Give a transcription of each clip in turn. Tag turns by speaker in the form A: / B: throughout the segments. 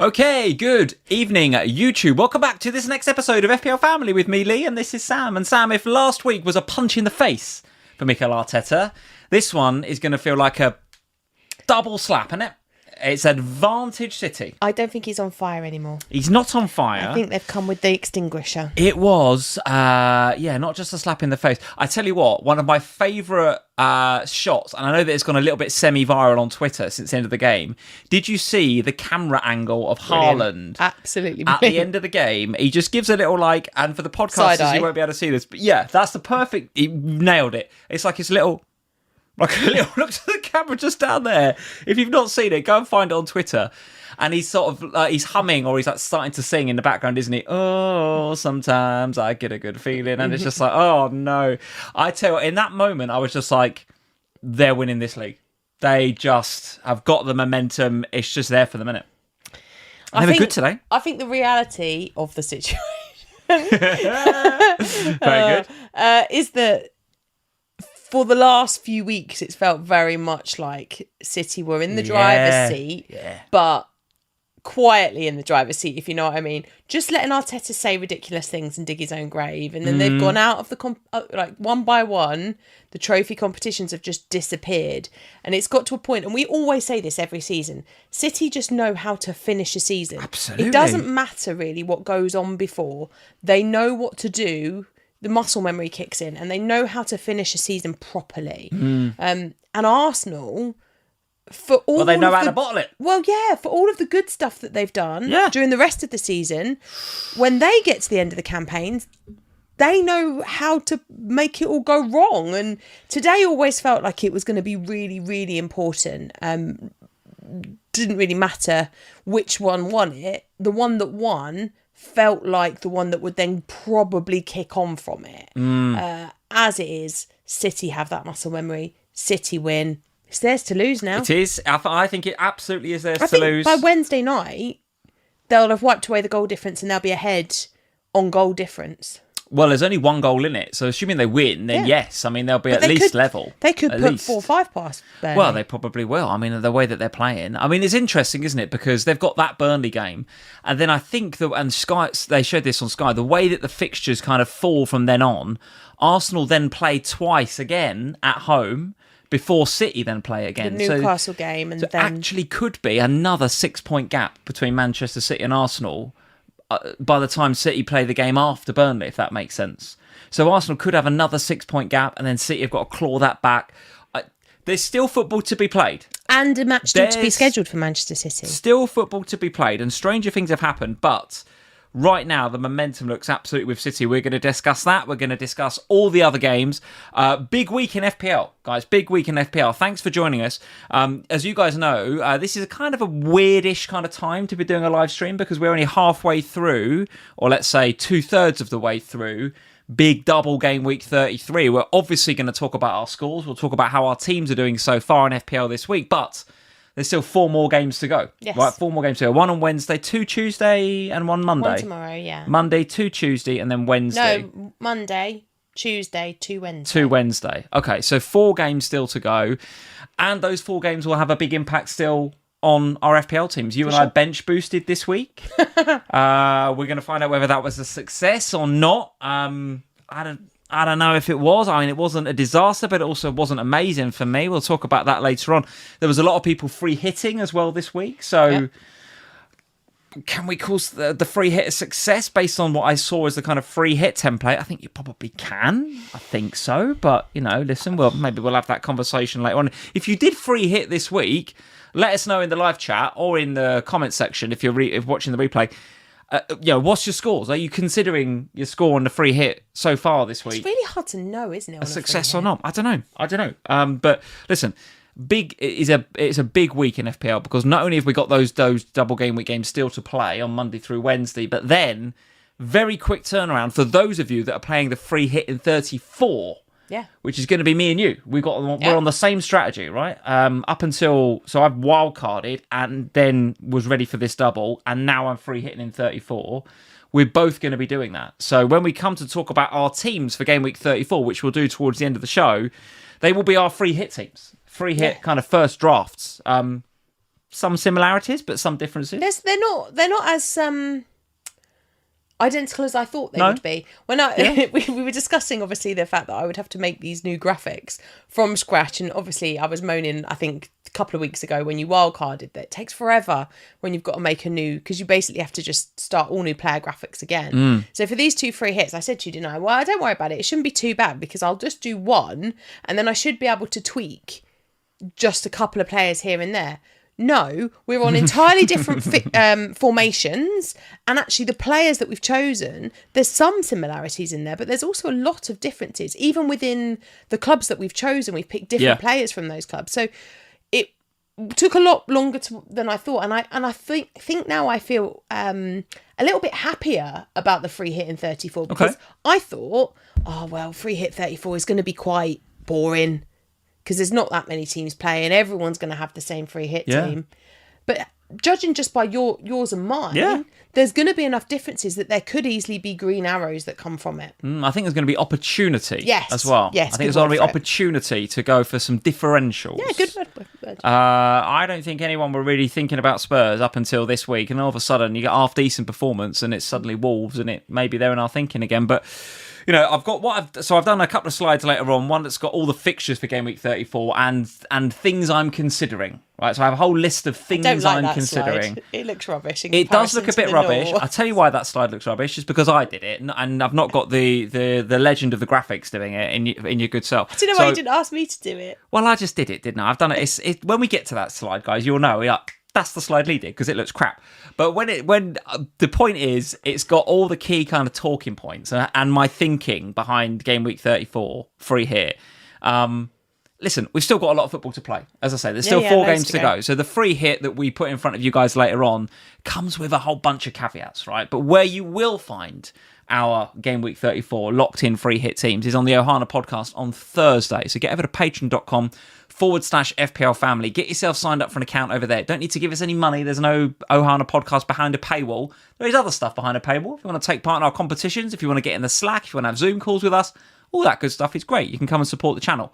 A: Okay, good evening, YouTube. Welcome back to this next episode of FPL Family with me, Lee, and this is Sam. And Sam, if last week was a punch in the face for Mikel Arteta, this one is going to feel like a double slap, isn't it? It's Advantage City.
B: I don't think he's on fire anymore.
A: He's not on fire.
B: I think they've come with the extinguisher.
A: It was, not just a slap in the face. I tell you what, one of my favourite shots, and I know that it's gone a little bit semi-viral on Twitter since the end of the game. Did you see the camera angle of Haaland?
B: Absolutely
A: brilliant. At the end of the game, he just gives a little and for the podcasters, you won't be able to see this, but yeah, that's the perfect, he nailed it. It's like his little... Like a little look to the camera just down there. If you've not seen it, go and find it on Twitter. And he's sort of he's humming, or he's like starting to sing in the background, isn't he? Oh, sometimes I get a good feeling, and it's just like, oh no. I tell you what, in that moment, I was just like, they're winning this league. They just have got the momentum. It's just there for the minute. They were good today.
B: I think the reality of the situation
A: very good
B: is that. For the last few weeks, it's felt very much like City were in the driver's seat, but quietly in the driver's seat, if you know what I mean. Just letting Arteta say ridiculous things and dig his own grave. And then they've gone out of the, one by one, the trophy competitions have just disappeared. And it's got to a point, and we always say this every season, City just know how to finish a season.
A: Absolutely.
B: It doesn't matter really what goes on before. They know what to do. The muscle memory kicks in and they know how to finish a season properly. And Arsenal, for all
A: they know how to bottle it.
B: Well, yeah, for all of the good stuff that they've done during the rest of the season, when they get to the end of the campaigns, they know how to make it all go wrong. And today always felt like it was going to be really, really important. Didn't really matter which one won it. The one that won felt like the one that would then probably kick on from it. As it is, City have that muscle memory. City win. It's theirs to lose now.
A: It is. I think it absolutely is theirs to
B: think
A: lose.
B: By Wednesday night, they'll have wiped away the goal difference and they'll be ahead on goal difference.
A: Well, there's only one goal in it, so assuming they win, then yes, I mean, they'll be at least level.
B: They could put 4-5 past Burnley.
A: Well, they probably will. I mean, the way that they're playing. I mean, it's interesting, isn't it? Because they've got that Burnley game, and then I think and Sky, they showed this on Sky, the way that the fixtures kind of fall from then on, Arsenal then play twice again at home before City then play again.
B: The Newcastle game, and
A: then actually could be another 6-point gap between Manchester City and Arsenal by the time City play the game after Burnley, if that makes sense. So Arsenal could have another 6-point gap, and then City have got to claw that back. There's still football to be played.
B: And a match to be scheduled for Manchester City.
A: Still football to be played, and stranger things have happened, but right now the momentum looks absolutely with City. We're going to discuss that. We're going to discuss all the other games. Big week in FPL, guys. Big week in FPL. Thanks for joining us. As you guys know, this is a kind of a weirdish kind of time to be doing a live stream because we're only halfway through, or let's say 2/3 of the way through, big double game week 33. We're obviously going to talk about our scores. We'll talk about how our teams are doing so far in FPL this week, but there's still 4 more games to go.
B: Yes.
A: Right, 4 more games to go. 1 on Wednesday, 2 Tuesday, and 1 Monday.
B: 1 tomorrow, yeah.
A: Monday, 2 Tuesday, and then Wednesday.
B: No, Monday, Tuesday, 2 Wednesday.
A: 2 Wednesday. Okay, so 4 games still to go. And those 4 games will have a big impact still on our FPL teams. You and I bench boosted this week. We're going to find out whether that was a success or not. I don't know if it was. I mean, it wasn't a disaster, but it also wasn't amazing for me. We'll talk about that later on. There was a lot of people free hitting as well this week. So can we call the free hit a success based on what I saw as the kind of free hit template? I think you probably can. I think so. But, listen, maybe we'll have that conversation later on. If you did free hit this week, let us know in the live chat or in the comment section if you're watching the replay. What's your scores? Are you considering your score on the free hit so far this week?
B: It's really hard to know, isn't it?
A: A success or not? I don't know. But listen, it's a big week in FPL because not only have we got those double game week games still to play on Monday through Wednesday, but then very quick turnaround for those of you that are playing the free hit in 34.
B: Yeah.
A: Which is going to be me and you. We're on the same strategy, right? Up until... So I've wildcarded and then was ready for this double, and now I'm free hitting in 34. We're both going to be doing that. So when we come to talk about our teams for Game Week 34, which we'll do towards the end of the show, they will be our free hit teams. Free hit kind of first drafts. some similarities, but some differences.
B: They're not as identical as I thought they would be. When we were discussing, obviously, the fact that I would have to make these new graphics from scratch, and obviously I was moaning, I think, a couple of weeks ago when you wildcarded that it takes forever when you've got to make a new, because you basically have to just start all new player graphics again. So for these 2 free hits, I said to you, didn't I? Well, don't worry about it. It shouldn't be too bad because I'll just do one and then I should be able to tweak just a couple of players here and there. No, we're on entirely different formations, and actually the players that we've chosen, there's some similarities in there, but there's also a lot of differences. Even within the clubs that we've chosen, we've picked different players from those clubs. So it took a lot longer than I thought, and I think now I feel a little bit happier about the free hit in 34 because I thought, free hit 34 is going to be quite boring, because there's not that many teams playing. Everyone's going to have the same free hit team. But judging just by yours and mine, there's going to be enough differences that there could easily be green arrows that come from it.
A: I think there's going to be opportunity as well.
B: Yes,
A: I think there's going to be opportunity to go for some differentials.
B: Yeah, good word.
A: I don't think anyone were really thinking about Spurs up until this week, and all of a sudden you get half-decent performance and it's suddenly Wolves, and it maybe they're in our thinking again. But I've done a couple of slides later on, one that's got all the fixtures for Game Week 34 and things I'm considering. Right, so I have a whole list of things I'm considering.
B: Slide. It looks rubbish.
A: It does look a bit rubbish. I'll tell you why that slide looks rubbish. It's because I did it, and I've not got the legend of the graphics doing it in your good self.
B: I don't know why you didn't ask me to do it.
A: Well, I just did it, didn't I? I've done it. When we get to that slide, guys, you'll know. That's the slide Lee did because it looks crap. But when the point is, it's got all the key kind of talking points and my thinking behind Game Week 34 free hit. Listen, we've still got a lot of football to play. As I say, there's still 4 games to go. So the free hit that we put in front of you guys later on comes with a whole bunch of caveats, right? But where you will find our Game Week 34 locked in free hit teams is on the Ohana podcast on Thursday. So get over to patreon.com/FPLFamily. Get yourself signed up for an account over there. Don't need to give us any money. There's no Ohana podcast behind a paywall. There is other stuff behind a paywall. If you want to take part in our competitions, if you want to get in the Slack, if you want to have Zoom calls with us, all that good stuff is great. You can come and support the channel.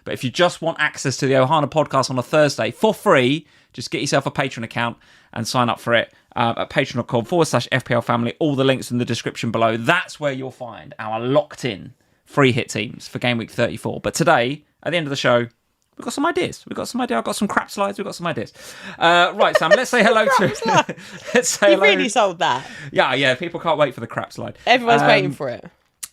A: But if you just want access to the Ohana podcast on a Thursday for free, just get yourself a Patreon account and sign up for it at patreon.com/FPLFamily. All the links in the description below. That's where you'll find our locked-in free hit teams for Game Week 34. But today, at the end of the show, we've got some ideas. I've got some crap slides. We've got some ideas. Right, Sam, let's say hello to... let's say hello.
B: You really sold that.
A: Yeah, people can't wait for the crap slide.
B: Everyone's waiting for it.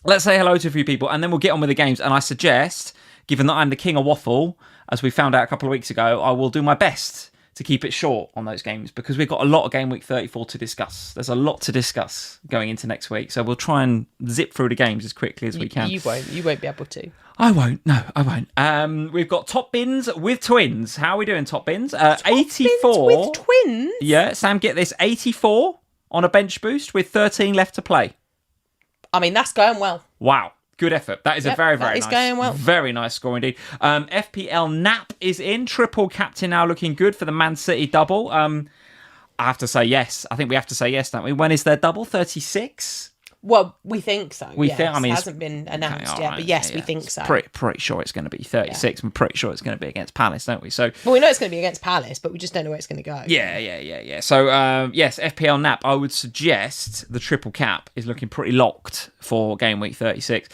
A: Let's say hello to a few people, and then we'll get on with the games. And I suggest, given that I'm the king of waffle, as we found out a couple of weeks ago, I will do my best to keep it short on those games because we've got a lot of Game Week 34 to discuss. There's a lot to discuss going into next week, so we'll try and zip through the games as quickly as we can.
B: You won't be able to.
A: I won't. No, I won't. We've got top bins with twins. How are we doing, top bins? 84
B: bins with twins.
A: Yeah, Sam, get this: 84 on a bench boost with 13 left to play.
B: I mean, that's going well.
A: Wow. Good effort. That is a very, very nice.
B: Going well.
A: Very nice score indeed. FPL Nap is in. Triple captain now looking good for the Man City double. I have to say yes. I think we have to say yes, don't we? When is their double? 36?
B: Well, we think so.
A: I mean,
B: it hasn't been announced yet, but yes, we think so.
A: Pretty sure it's going to be 36. Yeah. I'm pretty sure it's going to be against Palace, don't we? So,
B: well, we know it's going to be against Palace, but we just don't know where it's going to go.
A: Yeah. So, yes, FPL Nap. I would suggest the triple cap is looking pretty locked for Game Week 36.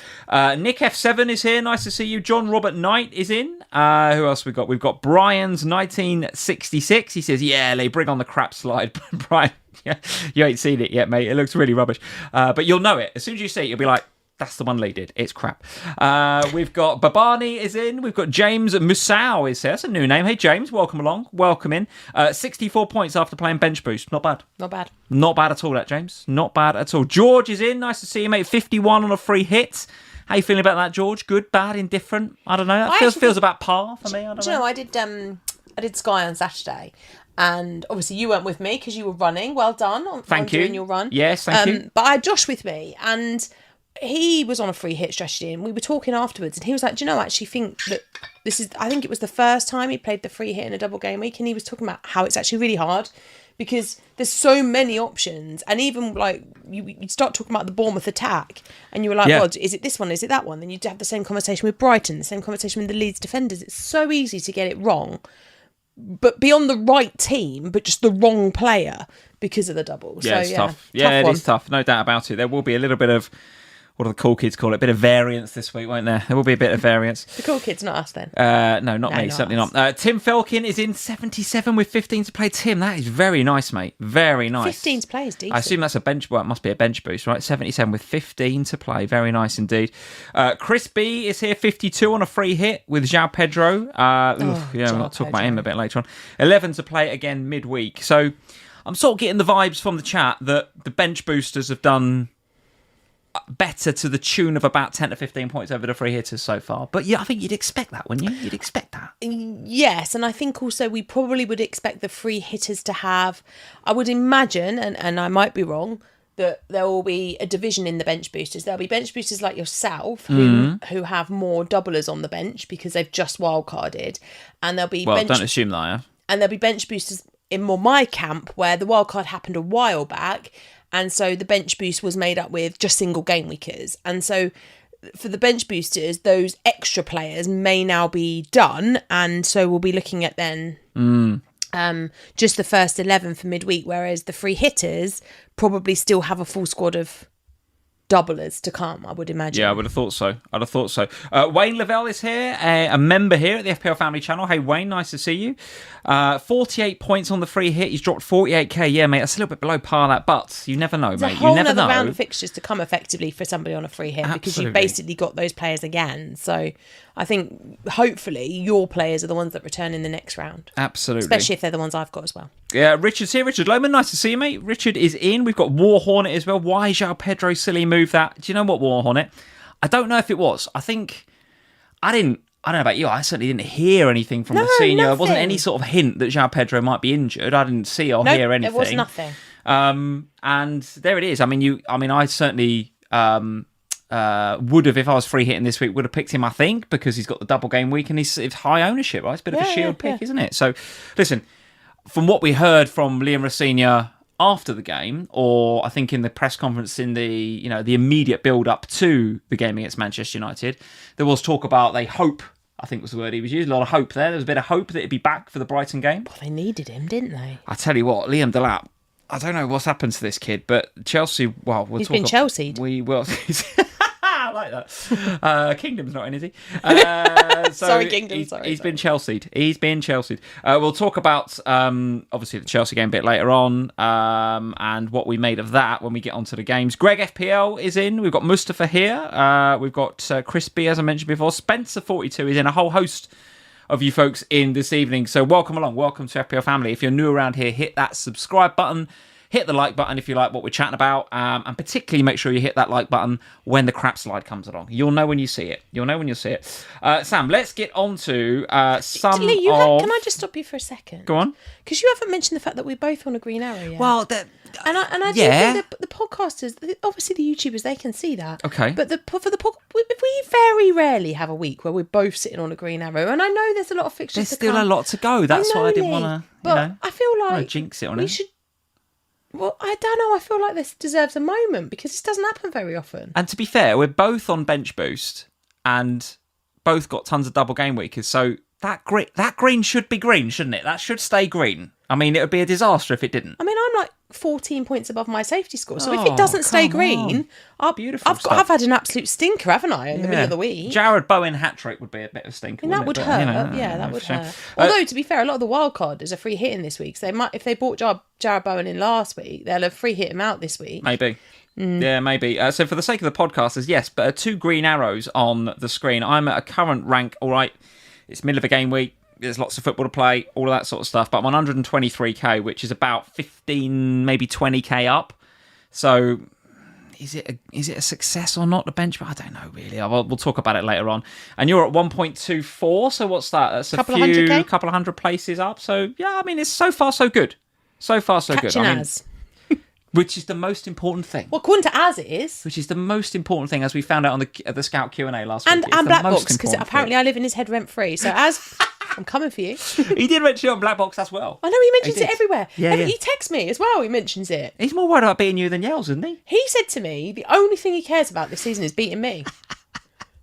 A: Nick F7 is here. Nice to see you. John Robert Knight is in. Who else we got? We've got Brian's 1966. He says, "Yeah, they bring on the crap slide." Brian. Yeah, you ain't seen it yet, mate. It looks really rubbish. But you'll know it. As soon as you see it, you'll be like, that's the one Lee did. It's crap. We've got Babani is in. We've got James Musau is here. That's a new name. Hey, James, welcome along. Welcome in. 64 points after playing bench boost. Not bad.
B: Not bad.
A: Not bad at all, that, James. Not bad at all. George is in. Nice to see you, mate. 51 on a free hit. How you feeling about that, George? Good, bad, indifferent? I don't know. That feels about par for me. I don't know.
B: I did Sky on Saturday. And obviously you weren't with me because you were running. Well done on doing your run.
A: Yes, thank you.
B: But I had Josh with me and he was on a free hit strategy and we were talking afterwards and he was like, do you know, I actually think that I think it was the first time he played the free hit in a double game week and he was talking about how it's actually really hard because there's so many options and even like you start talking about the Bournemouth attack and you were like, well, is it this one, is it that one? Then you'd have the same conversation with Brighton, the same conversation with the Leeds defenders. It's so easy to get it wrong. but be on the right team, but just the wrong player because of the double.
A: Yeah,
B: so,
A: it's tough. Yeah, it is tough. No doubt about it. There will be a little bit of, what do the cool kids call it? A bit of variance this week, won't there? There will be a bit of variance.
B: The cool kids, not us then.
A: No, not me. Certainly not. Tim Felkin is in 77 with 15 to play. Tim, that is very nice, mate. Very nice.
B: 15 to play is decent.
A: I assume that's a bench. Well, it must be a bench boost, right? 77 with 15 to play. Very nice indeed. Chris B is here, 52 on a free hit with João Pedro. We'll talk about him a bit later on. 11 to play again midweek. So I'm sort of getting the vibes from the chat that the bench boosters have done better to the tune of about 10 to 15 points over the free hitters so far. But yeah, I think you'd expect that, wouldn't you? You'd expect that.
B: Yes, and I think also we probably would expect the free hitters to have, I would imagine, and I might be wrong, that there will be a division in the bench boosters. There'll be bench boosters like yourself who have more doublers on the bench because they've just wildcarded. And there'll be
A: don't assume that I have.
B: And there'll be bench boosters in more my camp where the wildcard happened a while back. And so the bench boost was made up with just single game weekers. And so for the bench boosters, those extra players may now be done. And so we'll be looking at then just the first 11 for midweek, whereas the free hitters probably still have a full squad of doublers to come, I would imagine.
A: Yeah, I would have thought so. Wayne Lavelle is here, a member here at the FPL Family channel. Hey, Wayne, nice to see you. 48 points on the free hit. He's dropped 48k. Yeah, mate, that's a little bit below par that, but you never know, mate.
B: There's a whole other round of fixtures to come effectively for somebody on a free hit because you've basically got those players again. So I think hopefully your players are the ones that return in the next round.
A: Absolutely.
B: Especially if they're the ones I've got as well.
A: Yeah, Richard's here. Richard Lohman, nice to see you, mate. Richard is in. We've got War Hornet as well. Why João Pedro silly move that? Do you know what, War Hornet? I don't know if it was. I don't know about you. I certainly didn't hear anything from the senior. There wasn't any sort of hint that João Pedro might be injured. I didn't see or hear anything.
B: There was nothing.
A: And there it is. I mean, I certainly would have, if I was free hitting this week, would have picked him, I think, because he's got the double game week and it's high ownership, right? It's a bit of a shield pick, isn't it? So, listen, from what we heard from Liam Rosenior after the game, or I think in the press conference in the the immediate build up to the game against Manchester United, there was talk about they hope, I think was the word he was using, a lot of hope there. There was a bit of hope that he'd be back for the Brighton game.
B: Well, they needed him, didn't they?
A: I tell you what, Liam Delap, I don't know what's happened to this kid, but Chelsea, well,
B: he's been Chelsea'd.
A: We will. I like that. Kingdom's not in, is he?
B: Sorry, Kingdom.
A: He's been Chelsea'd. We'll talk about, obviously, the Chelsea game a bit later on and what we made of that when we get onto the games. Greg FPL is in. We've got Mustafa here. We've got Chris B, as I mentioned before. Spencer42 is in. A whole host of you folks in this evening. So welcome along. Welcome to FPL Family. If you're new around here, hit that subscribe button. Hit the like button if you like what we're chatting about, and particularly make sure you hit that like button when the crap slide comes along. You'll know when you see it. Sam, let's get on to some
B: Lee, can I just stop you for a second?
A: Go on.
B: Because you haven't mentioned the fact that we're both on a green arrow yet.
A: Well,
B: I do think the podcasters, obviously the YouTubers, they can see that.
A: Okay.
B: But we very rarely have a week where we're both sitting on a green arrow, and I know there's a lot of fixtures.
A: There's still a lot to go. That's why I didn't want to.
B: But I feel like
A: jinx it on it.
B: Well, I don't know. I feel like this deserves a moment because this doesn't happen very often.
A: And to be fair, we're both on bench boost and both got tons of double game weekers. So that green should be green, shouldn't it? That should stay green. I mean, it would be a disaster if it didn't.
B: I mean, I'm like 14 points above my safety score. So if it doesn't stay green, I've had an absolute stinker, haven't I, in the middle of the week?
A: Jared Bowen hat-trick would be a bit of a stinker.
B: That would hurt. That would hurt. Although, to be fair, a lot of the wildcarders are free hitting this week. So they might, if they bought Jared Bowen in last week, they'll have free hit him out this week.
A: Maybe. Yeah, maybe. So for the sake of the podcasters, yes, but 2 green arrows on the screen. I'm at a current rank, all right, it's middle of a game week. There's lots of football to play, all of that sort of stuff. But I'm on 123k, which is about 15, maybe 20k up. So is it a success or not, the bench? I don't know, really. We'll talk about it later on. And you're at 1.24, so what's that? That's a couple of hundred places up. So, yeah, I mean, it's so far so good. So far so good. Which is the most important thing.
B: Well, according to Az, it is.
A: Which is the most important thing, as we found out on the Scout Q&A last week.
B: And Black Box, because apparently I live in his head rent-free. So Az, I'm coming for you.
A: He did mention it on Black Box as well.
B: I know, he mentions it everywhere. Yeah. He texts me as well, he mentions it.
A: He's more worried about beating you than Yells, isn't he?
B: He said to me, the only thing he cares about this season is beating me.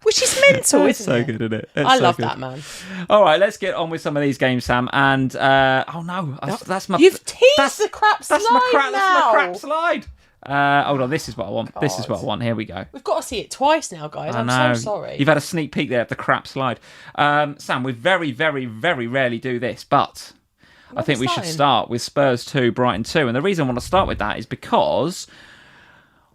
B: Which is mental,
A: It's
B: isn't
A: so
B: it?
A: good, isn't it?
B: I love that, man.
A: All right, let's get on with some of these games, Sam. And that's my.
B: You've teased the crap slide
A: That's
B: now.
A: my crap slide. Hold on, this is what I want.
B: God.
A: This is what I want. Here we go.
B: We've got to see it twice now, guys. I'm so sorry.
A: You've had a sneak peek there of the crap slide. Sam, we very, very, very rarely do this, but I think we should start with Spurs 2, Brighton 2. And the reason I want to start with that is because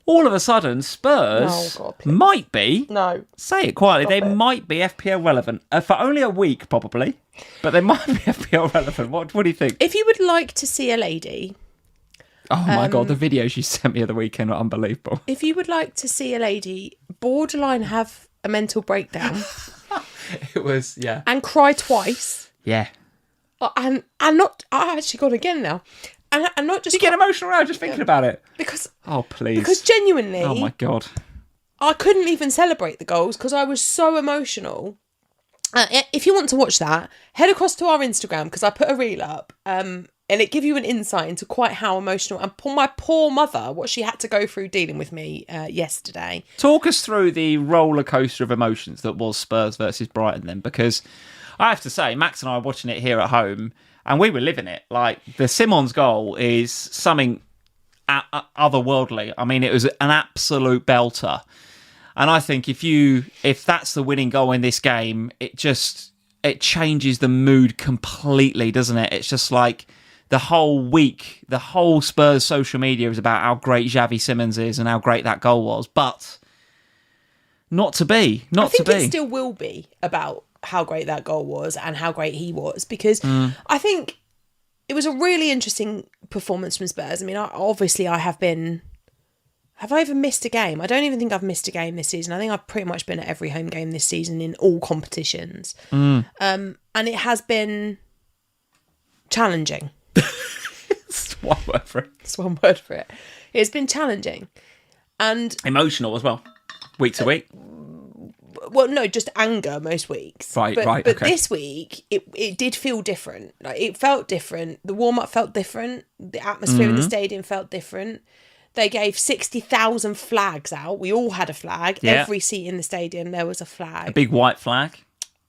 A: all of a sudden Spurs might be, say it quietly, might be FPL relevant. For only a week, probably, but they might be FPL relevant. What do you think?
B: If you would like to see a lady...
A: Oh my God, the videos you sent me of the weekend are unbelievable.
B: If you would like to see a lady borderline have a mental breakdown...
A: It was, yeah.
B: And cry twice.
A: Yeah.
B: And not... I actually got again now. And not just...
A: You get emotional now just thinking about it.
B: Because...
A: Oh, please.
B: Because genuinely...
A: Oh my God.
B: I couldn't even celebrate the goals because I was so emotional. If you want to watch that, head across to our Instagram because I put a reel up. And it gives you an insight into quite how emotional and my poor mother, what she had to go through dealing with me yesterday.
A: Talk us through the roller coaster of emotions that was Spurs versus Brighton then, because I have to say, Max and I are watching it here at home and we were living it. Like, the Simons goal is something otherworldly. I mean, it was an absolute belter. And I think if that's the winning goal in this game, it changes the mood completely, doesn't it? It's just like... The whole week, the whole Spurs social media is about how great Xavi Simons is and how great that goal was. But not to be.
B: I think it still will be about how great that goal was and how great he was. Because I think it was a really interesting performance from Spurs. I mean, obviously I have been... Have I ever missed a game? I don't even think I've missed a game this season. I think I've pretty much been at every home game this season in all competitions. And it has been challenging.
A: It's one word for it.
B: It's one word for it. It's been challenging. And
A: emotional as well. Week to week.
B: Well, no, just anger most weeks.
A: Right.
B: But
A: Okay.
B: this week, it did feel different. Like, it felt different. The warm-up felt different. The atmosphere in the stadium felt different. They gave 60,000 flags out. We all had a flag. Yeah. Every seat in the stadium, there was a flag.
A: A big white flag.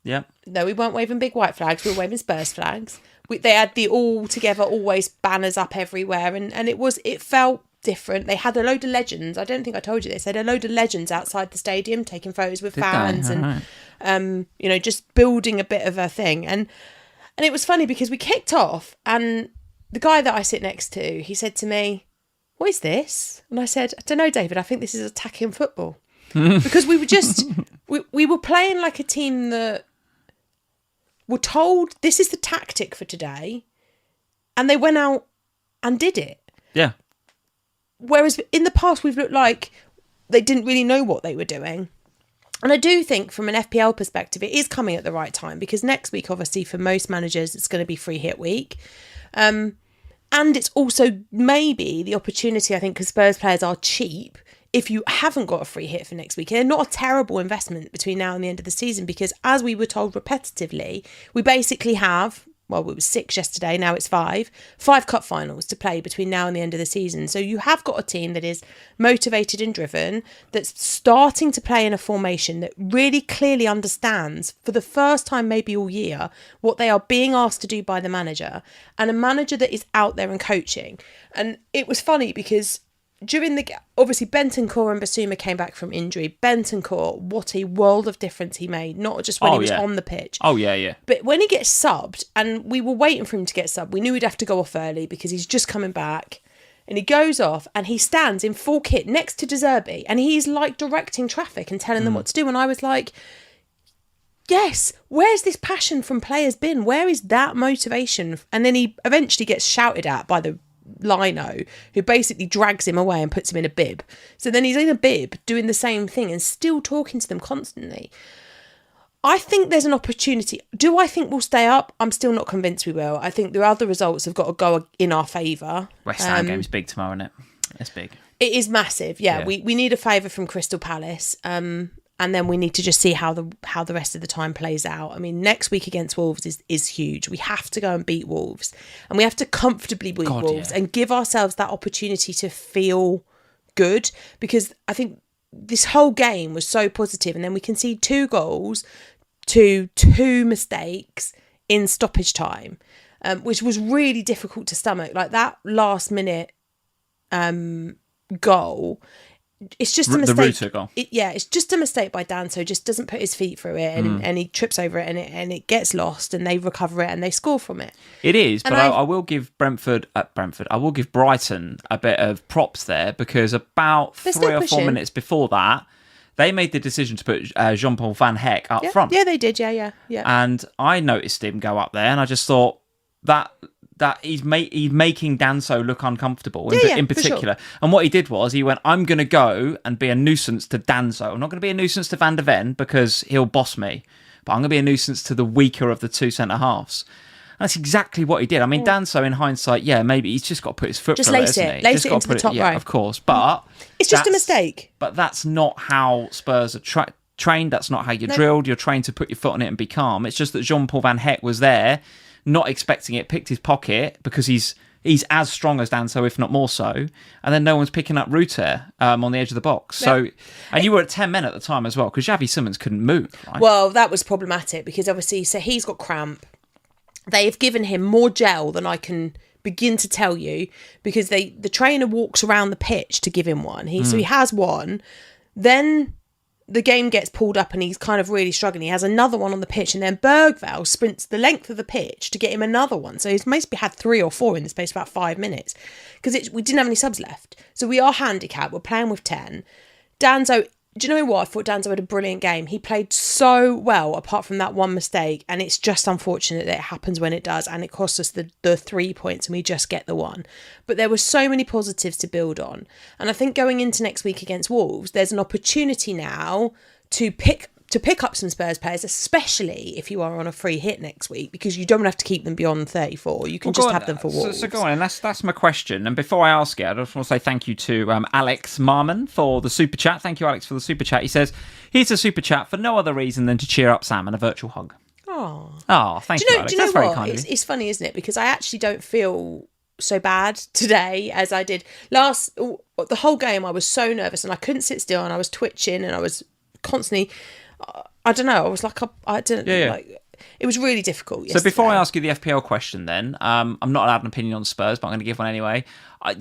A: Yeah.
B: No, we weren't waving big white flags. We were waving Spurs flags. They had the all together always banners up everywhere, and it felt different. They had a load of legends. I don't think I told you this. They had a load of legends outside the stadium taking photos with fans and just building a bit of a thing. And it was funny because we kicked off, and the guy that I sit next to, he said to me, "What is this?" And I said, "I don't know, David. I think this is attacking football." Because we were just we were playing like a team that were told this is the tactic for today, and they went out and did it.
A: Yeah.
B: Whereas in the past we've looked like they didn't really know what they were doing. And I do think from an FPL perspective it is coming at the right time, because next week obviously for most managers it's going to be free hit week. And it's also maybe the opportunity, I think, because Spurs players are cheap, if you haven't got a free hit for next week. They're not a terrible investment between now and the end of the season, because as we were told repetitively, we basically have, well, it was 6 yesterday, now it's 5 cup finals to play between now and the end of the season. So you have got a team that is motivated and driven, that's starting to play in a formation that really clearly understands, for the first time maybe all year, what they are being asked to do by the manager, and a manager that is out there and coaching. And it was funny because during obviously Bentancur and Basuma came back from injury. Bentancur, what a world of difference he made, not just when he was on the pitch.
A: Oh, yeah.
B: But when he gets subbed, and we were waiting for him to get subbed, we knew he'd have to go off early because he's just coming back. And he goes off and he stands in full kit next to De Zerbi, and he's like directing traffic and telling them what to do. And I was like, yes, where's this passion from players been? Where is that motivation? And then he eventually gets shouted at by the lino, who basically drags him away and puts him in a bib. So then he's in a bib doing the same thing and still talking to them constantly. I think there's an opportunity. Do I think we'll stay up? I'm still not convinced we will. I think the other results have got to go in our favour.
A: West Ham game's big tomorrow, isn't it? It's big.
B: It is massive. Yeah. We need a favour from Crystal Palace. And then we need to just see how the rest of the time plays out. I mean, next week against Wolves is huge. We have to go and beat Wolves, and we have to comfortably beat Wolves and give ourselves that opportunity to feel good, because I think this whole game was so positive, and then we concede 2 goals to 2 mistakes in stoppage time, which was really difficult to stomach. Like that last minute goal, it's just a mistake.
A: The Ruta goal.
B: It's just a mistake by Danso. Just doesn't put his feet through it, and he trips over it, and it gets lost, and they recover it, and they score from it.
A: It is, and but I will give I will give Brighton a bit of props there, because about 3 or 4 minutes before that, they made the decision to put Jean-Paul Van Heck up front.
B: Yeah, they did. Yeah.
A: And I noticed him go up there, and I just thought that he's making Danso look uncomfortable in particular. Sure. And what he did was he went, I'm going to go and be a nuisance to Danso. I'm not going to be a nuisance to Van de Ven because he'll boss me, but I'm going to be a nuisance to the weaker of the 2 centre-halves. That's exactly what he did. I mean, Danso, in hindsight, maybe he's just got to put his foot through it, hasn't he?
B: Lace it into the top row.
A: Of course, but
B: it's just a mistake.
A: But that's not how Spurs are trained. That's not how you're drilled. You're trained to put your foot on it and be calm. It's just that Jean-Paul Van Heck was there, not expecting it, picked his pocket because he's as strong as Danso, if not more so, and then no one's picking up Ruter on the edge of the box. So, and you were at 10 men at the time as well, because Xavi Simons couldn't move. Right?
B: Well, that was problematic because obviously, so he's got cramp. They've given him more gel than I can begin to tell you, because the trainer walks around the pitch to give him one. So he has one. Then the game gets pulled up and he's kind of really struggling. He has another one on the pitch, and then Bergvall sprints the length of the pitch to get him another one. So he's maybe had 3 or 4 in the space of about 5 minutes, because we didn't have any subs left. So we are handicapped. We're playing with 10. Danso, do you know what? I thought Danso had a brilliant game. He played so well, apart from that one mistake, and it's just unfortunate that it happens when it does, and it costs us the 3 points and we just get the 1. But there were so many positives to build on, and I think going into next week against Wolves, there's an opportunity now to pick up some Spurs players, especially if you are on a free hit next week, because you don't have to keep them beyond 34. You can just have them for Wolves.
A: So go on, and that's my question. And before I ask it, I just want to say thank you to Alex Marman for the super chat. Thank you, Alex, for the super chat. He says, here's a super chat for no other reason than to cheer up Sam and a virtual hug. Oh, thank you, Alex. That's very kind of you.
B: It's funny, isn't it? Because I actually don't feel so bad today as I did the whole game. I was so nervous and I couldn't sit still, and I was twitching, and I was constantly, I don't know, I was like, I didn't, like, it was really difficult yesterday.
A: So before I ask you the FPL question then, I'm not allowed an opinion on Spurs, but I'm going to give one anyway. I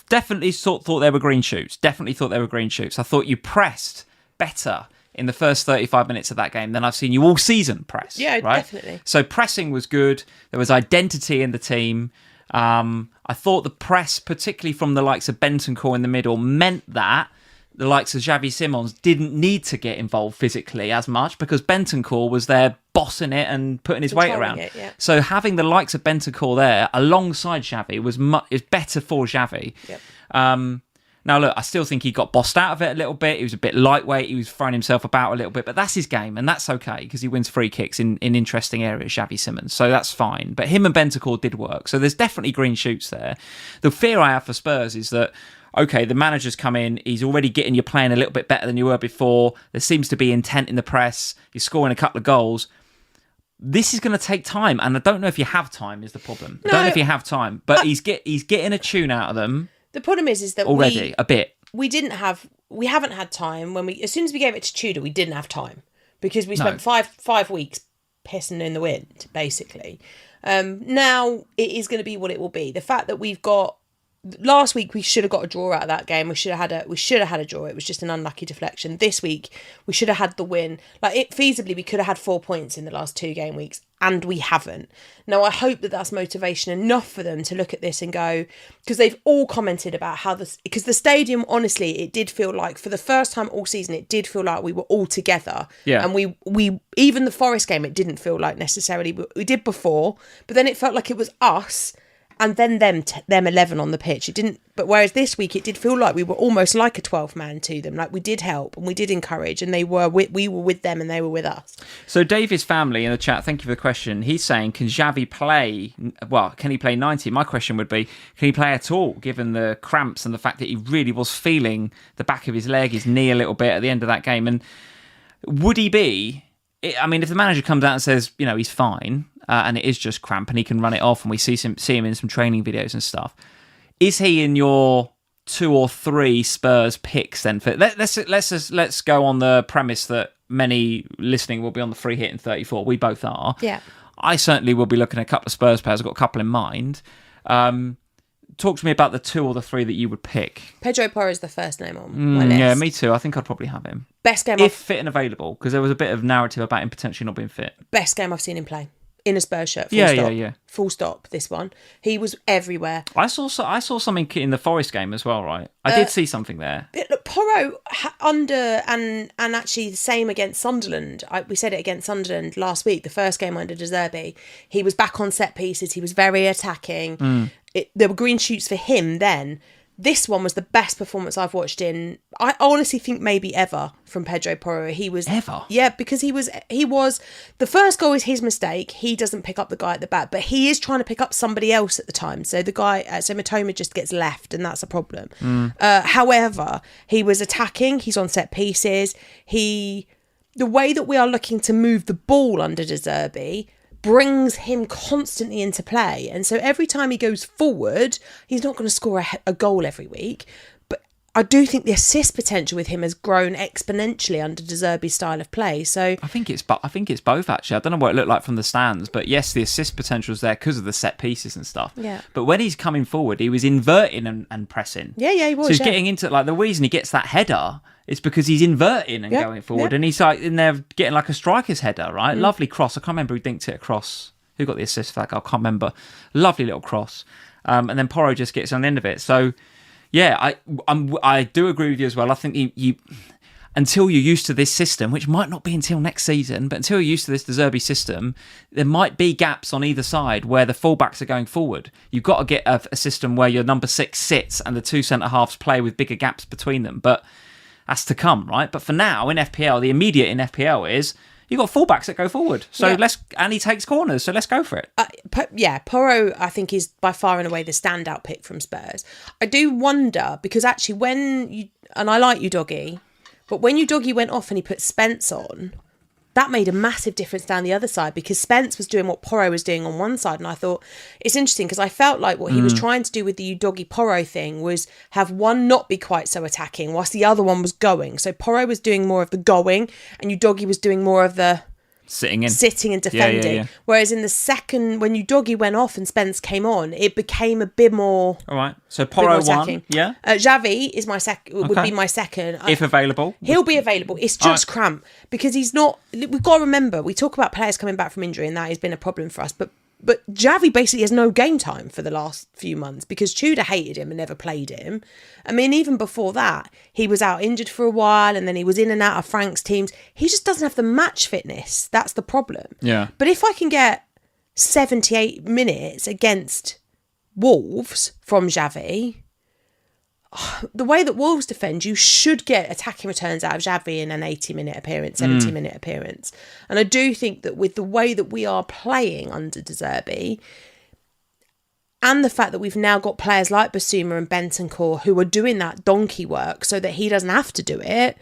A: definitely thought there were green shoots. I thought you pressed better in the first 35 minutes of that game than I've seen you all season press.
B: Yeah,
A: right?
B: Definitely.
A: So pressing was good. There was identity in the team. I thought the press, particularly from the likes of Bentancur in the middle, meant that the likes of Xavi Simons didn't need to get involved physically as much, because Bentancur was there bossing it and putting his weight around. So having the likes of Bentancur there alongside Xavi is better for Xavi.
B: Yep.
A: Now, look, I still think he got bossed out of it a little bit. He was a bit lightweight. He was throwing himself about a little bit, but that's his game, and that's okay, because he wins free kicks in interesting areas, Xavi Simons. So that's fine. But him and Bentancur did work. So there's definitely green shoots there. The fear I have for Spurs is that, okay, the manager's come in, he's already getting you playing a little bit better than you were before. There seems to be intent in the press. You're scoring a couple of goals. This is going to take time, and I don't know if you have time is the problem. I don't know if you have time, but he's getting a tune out of them.
B: The problem is that
A: already a bit.
B: We haven't had time as soon as we gave it to Tudor, we didn't have time, because we spent 5 weeks pissing in the wind, basically. Now it is going to be what it will be. The fact that we've got, last week we should have got a draw out of that game. We should have had a draw. It was just an unlucky deflection. This week we should have had the win. Feasibly we could have had 4 points in the last 2 game weeks, and we haven't. Now I hope that that's motivation enough for them to look at this and go, because they've all commented about how because the stadium, honestly, it did feel like, for the first time all season, it did feel like we were all together.
A: Yeah.
B: And we even the Forest game, it didn't feel like necessarily, we did before, but then it felt like it was us and then them 11 on the pitch. It didn't, but whereas this week it did feel like we were almost like a 12th man to them. Like, we did help and we did encourage, and we were with them and they were with us.
A: So Davis family in the chat, thank you for the question. He's saying, can Xavi play? Well, can he play 90? My question would be, can he play at all, given the cramps and the fact that he really was feeling the back of his leg, his knee a little bit at the end of that game? And would he be? I mean, if the manager comes out and says, he's fine, and it is just cramp and he can run it off, and we see him in some training videos and stuff, is he in your 2 or 3 Spurs picks then. Let's go on the premise that many listening will be on the free hit in 34. We both are.
B: Yeah.
A: I certainly will be looking at a couple of Spurs players. I've got a couple in mind. Talk to me about the 2 or the 3 that you would pick.
B: Pedro Porro is the first name on my list.
A: Yeah, me too. I think I'd probably have him.
B: Best game
A: if fit and available, because there was a bit of narrative about him potentially not being fit.
B: Best game I've seen him play. In a Spurs shirt.
A: Yeah.
B: Full stop, this one. He was everywhere.
A: I saw something in the Forest game as well, right? I did see something there.
B: Look, Porro under and actually the same against Sunderland. We said it against Sunderland last week, the first game under De Zerbi. He was back on set pieces. He was very attacking. There were green shoots for him then. This one was the best performance I've watched in, I honestly think maybe ever, from Pedro Porro. He was
A: ever,
B: yeah, because he was the first goal is his mistake. He doesn't pick up the guy at the back, but he is trying to pick up somebody else at the time. So the guy, so Matoma just gets left, and that's a problem. However, he was attacking. He's on set pieces. The way that we are looking to move the ball under De Zerbi brings him constantly into play. And so every time he goes forward, he's not going to score a goal every week. But I do think the assist potential with him has grown exponentially under De Zerbi's style of play. So
A: I think it's both, actually. I don't know what it looked like from the stands, but yes, the assist potential is there because of the set pieces and stuff.
B: Yeah.
A: But when he's coming forward, he was inverting and pressing.
B: Yeah, he was.
A: So he's getting into, like, the reason he gets that header is because he's inverting and going forward, and he's like in there getting like a striker's header, right? Lovely cross. I can't remember who dinked it across. Who got the assist for that goal? I can't remember. Lovely little cross, and then Porro just gets on the end of it. So, yeah, I do agree with you as well. I think you until you're used to this system, which might not be until next season, but until you're used to this De Zerbi system, there might be gaps on either side where the fullbacks are going forward. You've got to get a system where your number 6 sits and the 2 centre halves play with bigger gaps between them, but that's to come, right? But for now, in FPL, the immediate in FPL is you've got fullbacks that go forward. So and he takes corners, so let's go for it.
B: Porro, I think, is by far and away the standout pick from Spurs. I do wonder, because actually and I like you, Doggy, but when you Doggy went off and he put Spence on, that made a massive difference down the other side, because Spence was doing what Porro was doing on one side. And I thought it's interesting because I felt like what he was trying to do with the Udogi Porro thing was have one not be quite so attacking whilst the other one was going. So Porro was doing more of the going and Udogi was doing more of the sitting and defending. Yeah. Whereas in the second, when Udogi went off and Spence came on, it became a bit more.
A: All right. So Porro won. Yeah.
B: Xavi is would be my second.
A: If available.
B: He'll be available. It's just cramp because he's not. We've got to remember, we talk about players coming back from injury and that has been a problem for us. But Xavi basically has no game time for the last few months because Tudor hated him and never played him. I mean, even before that, he was out injured for a while and then he was in and out of Frank's teams. He just doesn't have the match fitness. That's the problem.
A: Yeah.
B: But if I can get 78 minutes against Wolves from Xavi, the way that Wolves defend, you should get attacking returns out of Xavi in an 80-minute appearance, 70-minute appearance. And I do think that with the way that we are playing under De Zerbi, and the fact that we've now got players like Basuma and Bentancur who are doing that donkey work so that he doesn't have to do it,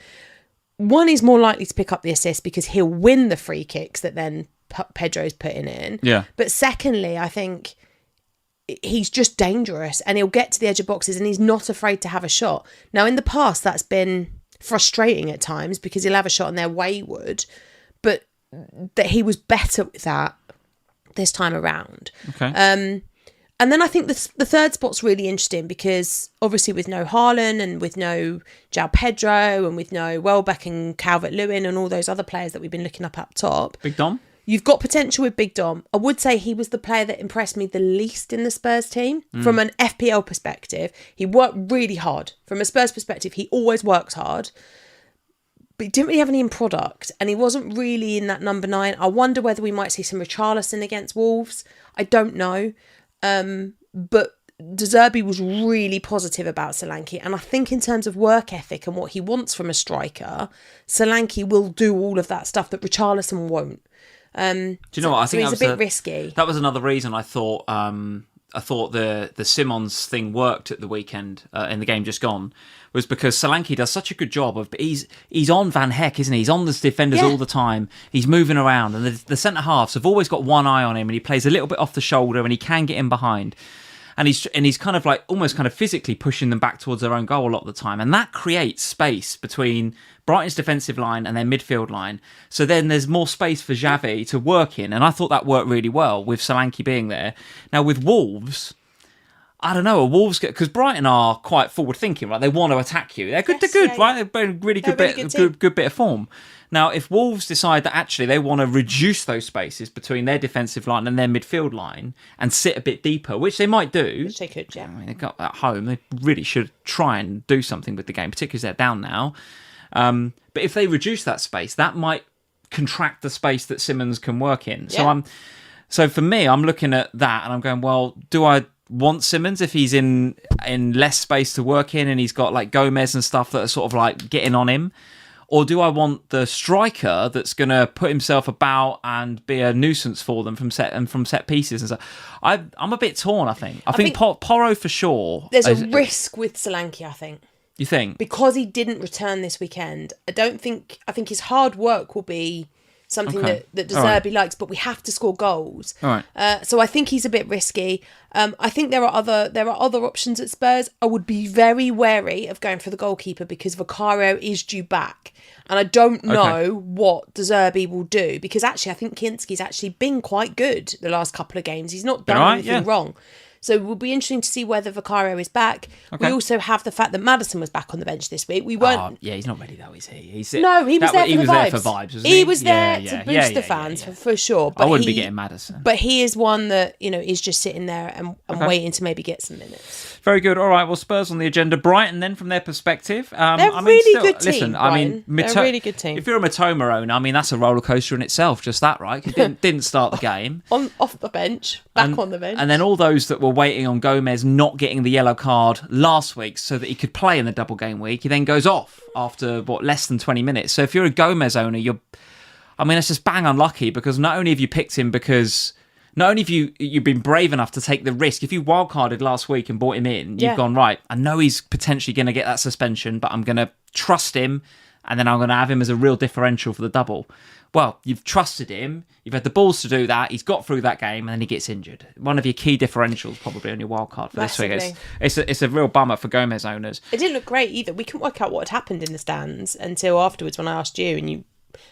B: one is more likely to pick up the assist because he'll win the free kicks that then Pedro's putting in.
A: Yeah.
B: But secondly, I think he's just dangerous and he'll get to the edge of boxes and he's not afraid to have a shot. Now, in the past, that's been frustrating at times because he'll have a shot and they're wayward, but that he was better with that this time around.
A: Okay.
B: And then I think the third spot's really interesting because obviously with no Haaland and with no João Pedro and with no Welbeck and Calvert-Lewin and all those other players that we've been looking up top.
A: Big Dom?
B: You've got potential with Big Dom. I would say he was the player that impressed me the least in the Spurs team. From an FPL perspective, he worked really hard. From a Spurs perspective, he always works hard. But he didn't really have any in product. And he wasn't really in that number 9. I wonder whether we might see some Richarlison against Wolves. I don't know. But De Zerbi was really positive about Solanke. And I think in terms of work ethic and what he wants from a striker, Solanke will do all of that stuff that Richarlison won't.
A: Do you know what? I think
B: he's a bit risky.
A: That was another reason I thought the Simons thing worked at the weekend in the game just gone, was because Solanke does such a good job of he's on Van Heck, isn't he? He's on the defenders all the time. He's moving around, and the centre halves have always got one eye on him, and he plays a little bit off the shoulder, and he can get in behind. and he's kind of like almost kind of physically pushing them back towards their own goal a lot of the time, and that creates space between Brighton's defensive line and their midfield line. So then there's more space for Xavi to work in, and I thought that worked really well with Solanke being there. Now with Wolves, I don't know, because Brighton are quite forward thinking, right? They want to attack you. They're good. Right? They're in really good bit of form. Now, if Wolves decide that actually they want to reduce those spaces between their defensive line and their midfield line and sit a bit deeper, which they might do.
B: Which they could, yeah.
A: I mean, they got at home. They really should try and do something with the game, particularly as they're down now. But if they reduce that space, that might contract the space that Simmons can work in.
B: Yeah.
A: So for me, I'm looking at that and I'm going, well, do I want Simmons if he's in less space to work in and he's got like Gomez and stuff that are sort of like getting on him? Or do I want the striker that's going to put himself about and be a nuisance for them from set pieces and stuff? I'm a bit torn, I think. I think Porro for sure.
B: There's a risk with Solanke, I think.
A: You think?
B: Because he didn't return this weekend. I think his hard work will be something that De Zerbi likes, but we have to score goals.
A: All right.
B: So I think he's a bit risky. I think there are other options at Spurs. I would be very wary of going for the goalkeeper because Vicario is due back. And I don't know what De Zerbi will do because actually I think Kinski's actually been quite good the last couple of games. He's not done anything wrong. So it will be interesting to see whether Vicario is back. Okay. We also have the fact that Maddison was back on the bench this week. We weren't.
A: He's not ready though, is he?
B: He was there for vibes. Wasn't he? He was there to boost the fans for sure. But
A: I wouldn't be getting Maddison.
B: But he is one that is just sitting there and waiting to maybe get some minutes.
A: Very good. All right. Well, Spurs on the agenda. Brighton then, from their perspective,
B: they're a really good team.
A: Listen,
B: they're a really good team.
A: If you're a Matoma owner, I mean, that's a roller coaster in itself. Just that, right? He didn't start the game
B: off the bench, back on the bench,
A: and then all those that were waiting on Gomez not getting the yellow card last week so that he could play in the double game week. He then goes off after less than 20 minutes. So if you're a Gomez owner, it's just bang unlucky because not only have you picked him because not only have you've been brave enough to take the risk. If you wildcarded last week and brought him in, you've gone, right, I know he's potentially going to get that suspension, but I'm going to trust him and then I'm going to have him as a real differential for the double. Well, you've trusted him. You've had the balls to do that. He's got through that game, and then he gets injured. One of your key differentials, probably on your wild card for this week. It's a real bummer for Gomez owners.
B: It didn't look great either. We couldn't work out what had happened in the stands until afterwards when I asked you, and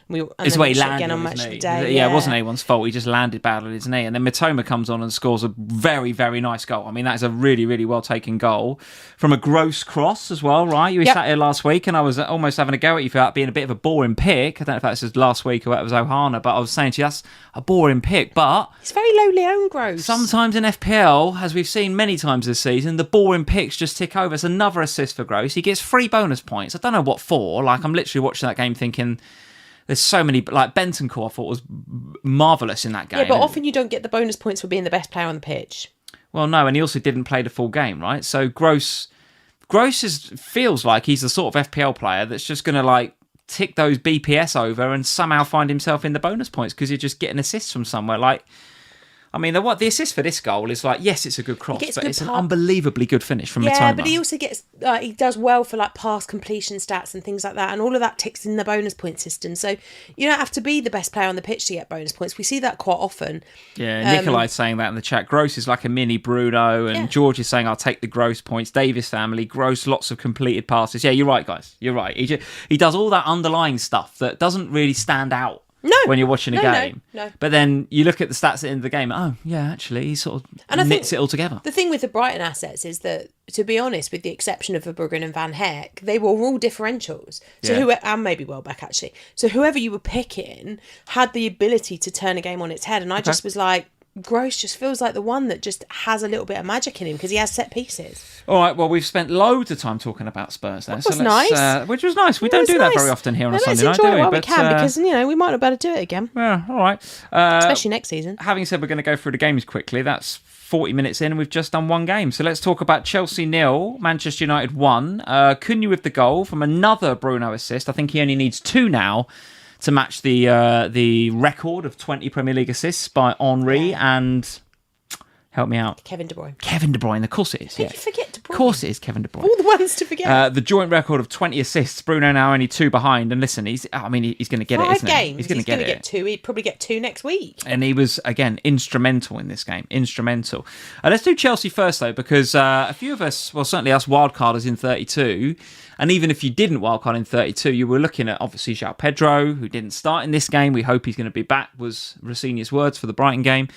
A: it's where he landed
B: again on
A: his
B: Match
A: knee.
B: of the Day.
A: Yeah, it wasn't anyone's fault. He just landed badly on his knee. And then Mitoma comes on and scores a very, very nice goal. I mean, that is a really, really well-taken goal. From a gross cross as well, right? You were sat here last week and I was almost having a go at you for that being a bit of a boring pick. I don't know if that was last week or that was Ohana, but I was saying to you, that's a boring pick. But
B: it's very lowly owned gross.
A: Sometimes in FPL, as we've seen many times this season, the boring picks just tick over. It's another assist for Gross. He gets 3 bonus points. I don't know what for. Like, I'm literally watching that game thinking... There's so many, like Bentancur I thought was marvellous in that game.
B: Yeah, but often you don't get the bonus points for being the best player on the pitch.
A: Well, no, and he also didn't play the full game, right? So Gross feels like he's the sort of FPL player that's just going to like tick those BPS over and somehow find himself in the bonus points because you're just getting assists from somewhere. Like, I mean, the assist for this goal is like, yes, it's a good cross, but it's an unbelievably good finish from Mitoma.
B: Yeah, but he also gets, he does well for like pass completion stats and things like that, and all of that ticks in the bonus point system. So you don't have to be the best player on the pitch to get bonus points. We see that quite often.
A: Yeah, Nikolai's saying that in the chat. Gross is like a mini Bruno, and George is saying, I'll take the Gross points. Davis family, Gross, lots of completed passes. Yeah, you're right, guys. You're right. He does all that underlying stuff that doesn't really stand out. When you're watching a game.
B: No.
A: But then you look at the stats at the end of the game, actually, he sort of knits it all together.
B: The thing with the Brighton assets is that, to be honest, with the exception of Verbruggen and Van Heck, they were all differentials. So and maybe Welbeck, actually. So whoever you were picking had the ability to turn a game on its head. And I just was like, Gross just feels like the one that just has a little bit of magic in him because he has set pieces.
A: All right, well, we've spent loads of time talking about Spurs there.
B: Which was nice.
A: Which was nice. We don't do that very often here on a Sunday night, do we?
B: Let's enjoy it while we can because, we might not be able to do it again.
A: Yeah, all right.
B: Especially next season.
A: Having said we're going to go through the games quickly, that's 40 minutes in and we've just done one game. So let's talk about Chelsea 0, Manchester United 1. Cunha with the goal from another Bruno assist. I think he only needs 2 now to match the record of 20 Premier League assists by Henry and Help me out.
B: Kevin De Bruyne.
A: Kevin De Bruyne. Of course it is.
B: How did you forget De Bruyne?
A: Of course it is Kevin De Bruyne.
B: All the ones to forget.
A: The joint record of 20 assists. Bruno now only 2 behind. And listen, he's going to get it, isn't he?
B: 5 games.
A: He's going to get
B: 2. He'd probably get 2 next week.
A: And he was, again, instrumental in this game. Instrumental. Let's do Chelsea first, though, because a few of us, well, certainly us wildcarders in 32, and even if you didn't wildcard in 32, you were looking at, obviously, João Pedro, who didn't start in this game. We hope he's going to be back, was Rossini's words for the Brighton game.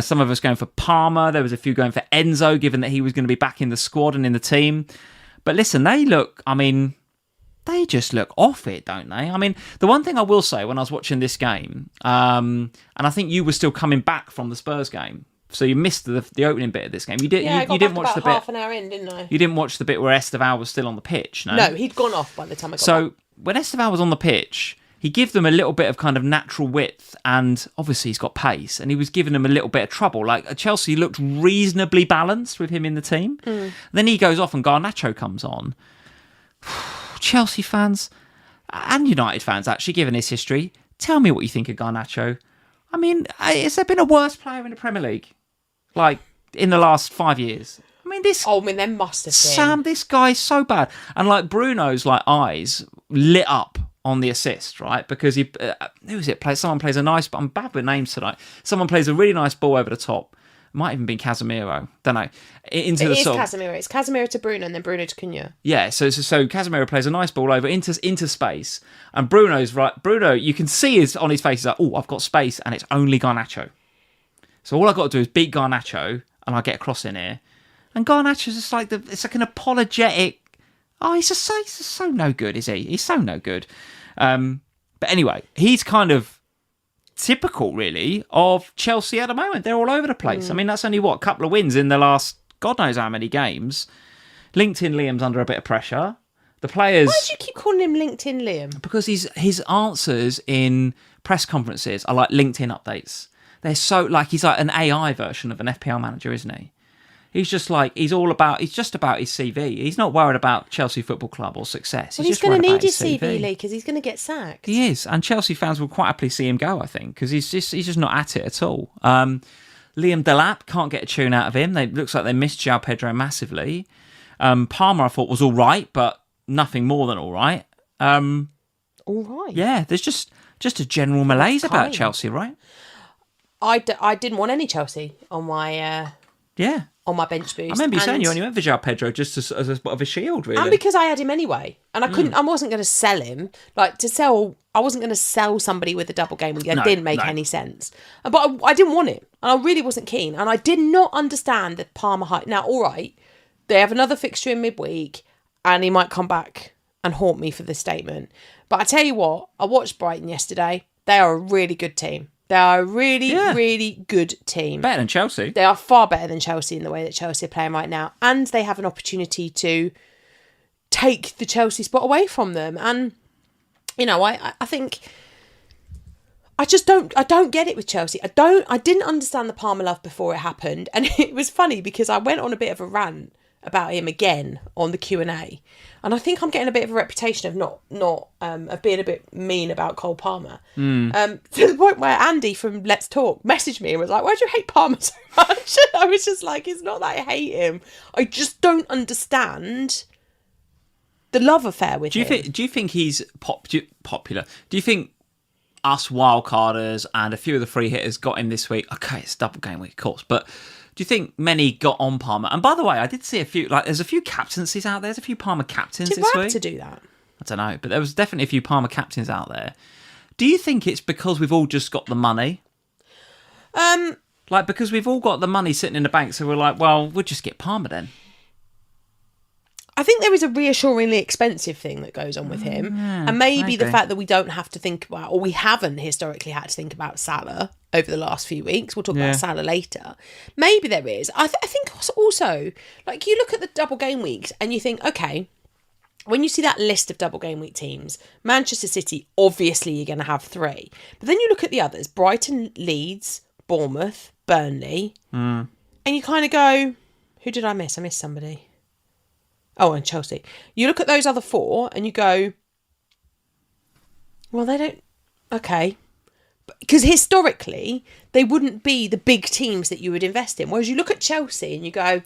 A: Some of us going for Palmer. There was a few going for Enzo, given that he was going to be back in the squad and in the team. But listen, they just look off it, don't they? I mean, the one thing I will say when I was watching this game, and I think you were still coming back from the Spurs game, so you missed the opening bit of this game. You didn't watch the bit.
B: Half an hour in, didn't I?
A: You didn't watch the bit where Esteval was still on the pitch, no?
B: No, he'd gone off by the time I got back.
A: So when Esteval was on the pitch, he gave them a little bit of kind of natural width, and obviously he's got pace, and he was giving them a little bit of trouble. Like, Chelsea looked reasonably balanced with him in the team. Then he goes off and Garnacho comes on. Chelsea fans and United fans, actually, given his history, tell me what you think of Garnacho. I mean, has there been a worse player in the Premier League, like, in the last 5 years? I mean,
B: there must have been.
A: Sam, this guy's so bad. And, like, Bruno's, like, eyes lit up on the assist, right? Because someone plays a nice, I'm bad with names tonight. Someone plays a really nice ball over the top. Might even be Casemiro. Don't know.
B: Casemiro. It's Casemiro to Bruno and then Bruno to Cunha.
A: Yeah, so Casemiro plays a nice ball over into space, and Bruno's right. Bruno, you can see on his face, he's like, oh, I've got space, and it's only Garnacho. So all I've got to do is beat Garnacho, and I'll get a cross in here. And Garnacho's just like it's like an apologetic. Oh, he's just so no good, is he? He's so no good. But anyway, he's kind of typical, really, of Chelsea at the moment. They're all over the place. I mean, that's only, a couple of wins in the last God knows how many games. LinkedIn Liam's under a bit of pressure. The players...
B: Why do you keep calling him LinkedIn Liam?
A: Because his answers in press conferences are like LinkedIn updates. They're so, he's like an AI version of an FPL manager, isn't he? He's just he's just about his CV. He's not worried about Chelsea Football Club or success.
B: He's going to need his CV, Lee, because he's going to get sacked.
A: He is, and Chelsea fans will quite happily see him go, I think, because he's just not at it at all. Liam Delap, can't get a tune out of him. Looks like they missed João Pedro massively. Palmer, I thought, was all right, but nothing more than all right.
B: All right?
A: Yeah, there's just a general malaise about Chelsea, right?
B: I didn't want any Chelsea on my... on my bench boost.
A: I remember you saying you only went for João Pedro just as a bit of a shield, really.
B: And because I had him anyway. And I wasn't going to sell him. I wasn't going to sell somebody with a double game week. It didn't make any sense. But I didn't want it. And I really wasn't keen. And I did not understand that Palmer height. Now, all right, they have another fixture in midweek and he might come back and haunt me for this statement. But I tell you what, I watched Brighton yesterday. They are a really good team. They are a really, really good team.
A: Better than Chelsea.
B: They are far better than Chelsea in the way that Chelsea are playing right now. And they have an opportunity to take the Chelsea spot away from them. And, I think... I don't get it with Chelsea. I didn't understand the Palmer love before it happened. And it was funny because I went on a bit of a rant about him again on the Q&A. And I think I'm getting a bit of a reputation of of being a bit mean about Cole Palmer. To the point where Andy from Let's Talk messaged me and was like, why do you hate Palmer so much? And I was just like, it's not that I hate him. I just don't understand the love affair with him.
A: Do you think he's popular? Do you think us wildcarders and a few of the free hitters got him this week? Okay, it's double game week, of course, but... Do you think many got on Palmer? And by the way, I did see a few, there's a few captaincies out there. There's a few Palmer captains this week.
B: Did we have to do that?
A: I don't know, but there was definitely a few Palmer captains out there. Do you think it's because we've all just got the money? Because we've all got the money sitting in the bank, so we're like, well, we'll just get Palmer then.
B: I think there is a reassuringly expensive thing that goes on with him. And maybe the fact that we don't have to think about, or we haven't historically had to think about Salah over the last few weeks. We'll talk about Salah later. Maybe there is. I think also, you look at the double game weeks and you think, okay, when you see that list of double game week teams, Manchester City, obviously you're going to have 3. But then you look at the others, Brighton, Leeds, Bournemouth, Burnley, and you kind of go, who did I miss? I missed somebody. Oh, and Chelsea. You look at those other 4 and you go, well, they don't... Okay. because historically they wouldn't be the big teams that you would invest in. Whereas you look at Chelsea and you go,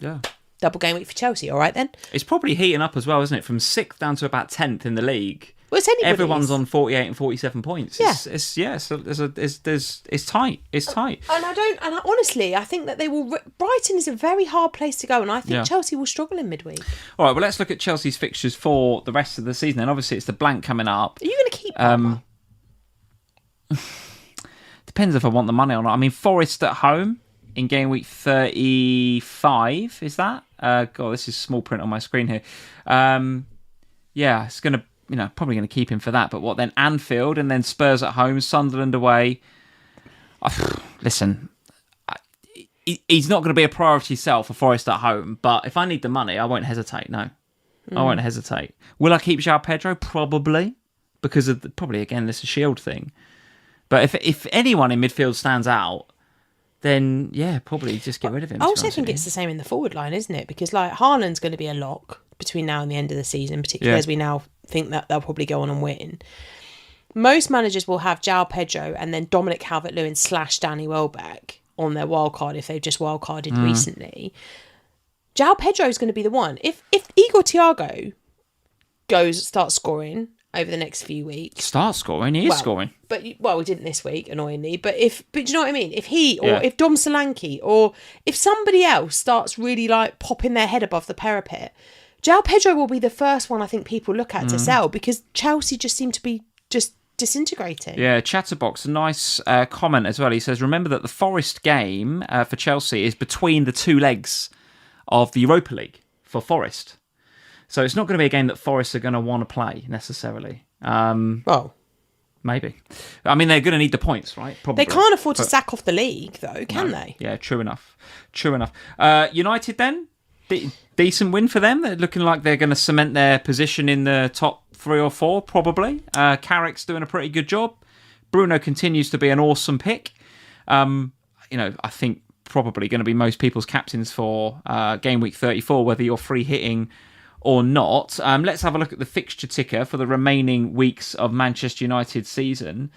B: double game week for Chelsea. All right then.
A: It's probably heating up as well, isn't it? From 6th down to about 10th in the league.
B: Well, it's anybody's.
A: Everyone's on 48 and 47 points.
B: Yeah.
A: It's tight. It's tight.
B: And honestly, I think that they will. Brighton is a very hard place to go, and I think Chelsea will struggle in midweek.
A: All right, well, let's look at Chelsea's fixtures for the rest of the season. And obviously, it's the blank coming up.
B: Are you going to keep Palmer?
A: Depends if I want the money or not. I mean, Forest at home in game week 35. Is that? God, this is small print on my screen here. It's going to. Probably going to keep him for that. But what then? Anfield and then Spurs at home, Sunderland away. Listen, he's not going to be a priority sell for Forest at home. But if I need the money, I won't hesitate. No, I won't hesitate. Will I keep João Pedro? Probably, because of again this is a shield thing. But if anyone in midfield stands out, then probably just get rid of him.
B: I also think it's the same in the forward line, isn't it? Because like Haaland's going to be a lock between now and the end of the season, particularly as we now think that they'll probably go on and win. Most managers will have João Pedro and then Dominic Calvert-Lewin / Danny Welbeck on their wildcard if they've just wildcarded recently. João Pedro is going to be the one. If Igor Thiago starts scoring over the next few weeks.
A: Start scoring? He is scoring.
B: But we didn't this week, annoyingly. But do you know what I mean? If he or if Dom Solanke or if somebody else starts really like popping their head above the parapet, João Pedro will be the first one I think people look at to sell, because Chelsea just seem to be just disintegrating. Yeah, Chatterbox, a nice comment as well. He says, remember that the Forest game for Chelsea is between the two legs of the Europa League for Forest. So it's not going to be a game that Forest are going to want to play necessarily. Maybe. I mean, they're going to need the points, right? Probably. They can't afford to sack off the league, though, can they? Yeah, true enough. United then? Decent win for them. They're looking like they're going to cement their position in the top 3 or 4, probably. Carrick's doing a pretty good job. Bruno continues to be an awesome pick. I think probably going to be most people's captains for game week 34, whether you're free hitting or not. Let's have a look at the fixture ticker for the remaining weeks of Manchester United's season.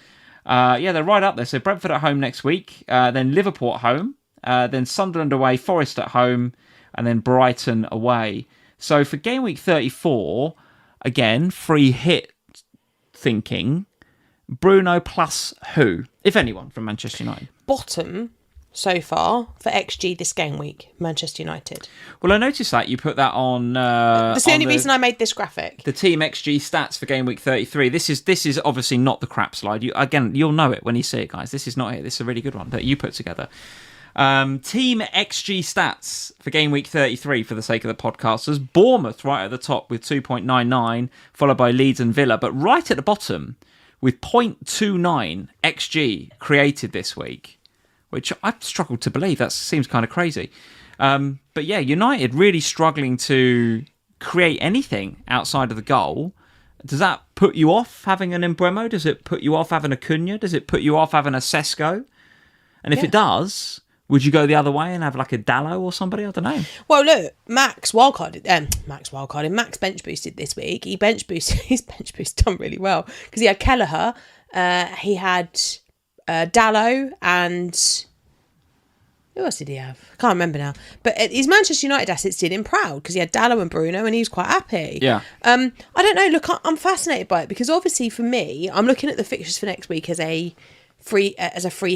B: They're right up there. So Brentford at home next week, then Liverpool at home, then Sunderland away, Forest at home, and then Brighton away. So for game week 34, again, free hit thinking, Bruno plus who, if anyone, from Manchester United? Bottom so far for XG this game week, Manchester United. Well, I noticed that you put that on. That's the only reason I made this graphic. The team XG stats for game week 33. This is obviously not the crap slide. You'll know it when you see it, guys. This is not it. This is a really good one that you put together. Team XG stats for game week 33 for the sake of the podcasters. Bournemouth right at the top with 2.99, followed by Leeds and Villa, but right at the bottom with 0.29 XG created this week, which I've struggled to believe. That seems kind of crazy. But yeah, United really struggling to create anything outside of the goal. Does that put you off having an Mbeumo? Does it put you off having a Cunha? Does it put you off having a Sesko? And if it does, would you go the other way and have like a Dallo or somebody? I don't know. Well, look, Max bench boosted this week. His bench boost done really well because he had Kelleher, he had Dallo, and who else did he have? I can't remember now. But his Manchester United assets did him proud because he had Dallo and Bruno, and he was quite happy. Yeah. I don't know. Look, I'm fascinated by it because obviously for me, I'm looking at the fixtures for next week as a free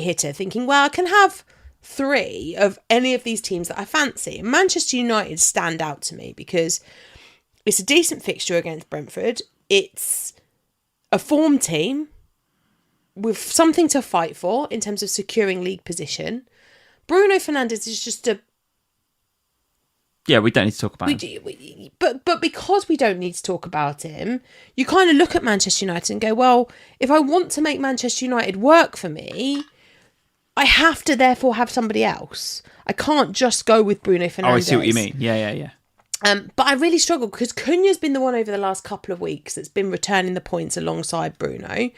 B: hitter, thinking, well, I can have 3 of any of these teams that I fancy. Manchester United stand out to me because it's a decent fixture against Brentford. It's a form team with something to fight for in terms of securing league position. Bruno Fernandes is just a... Yeah, we don't need to talk about him. But because we don't need to talk about him, you kind of look at Manchester United and go, well, if I want to make Manchester United work for me, I have to therefore have somebody else. I can't just go with Bruno Fernandes. Oh, I see what you mean. Yeah. But I really struggle because Cunha's been the one over the last couple of weeks that's been returning the points alongside Bruno.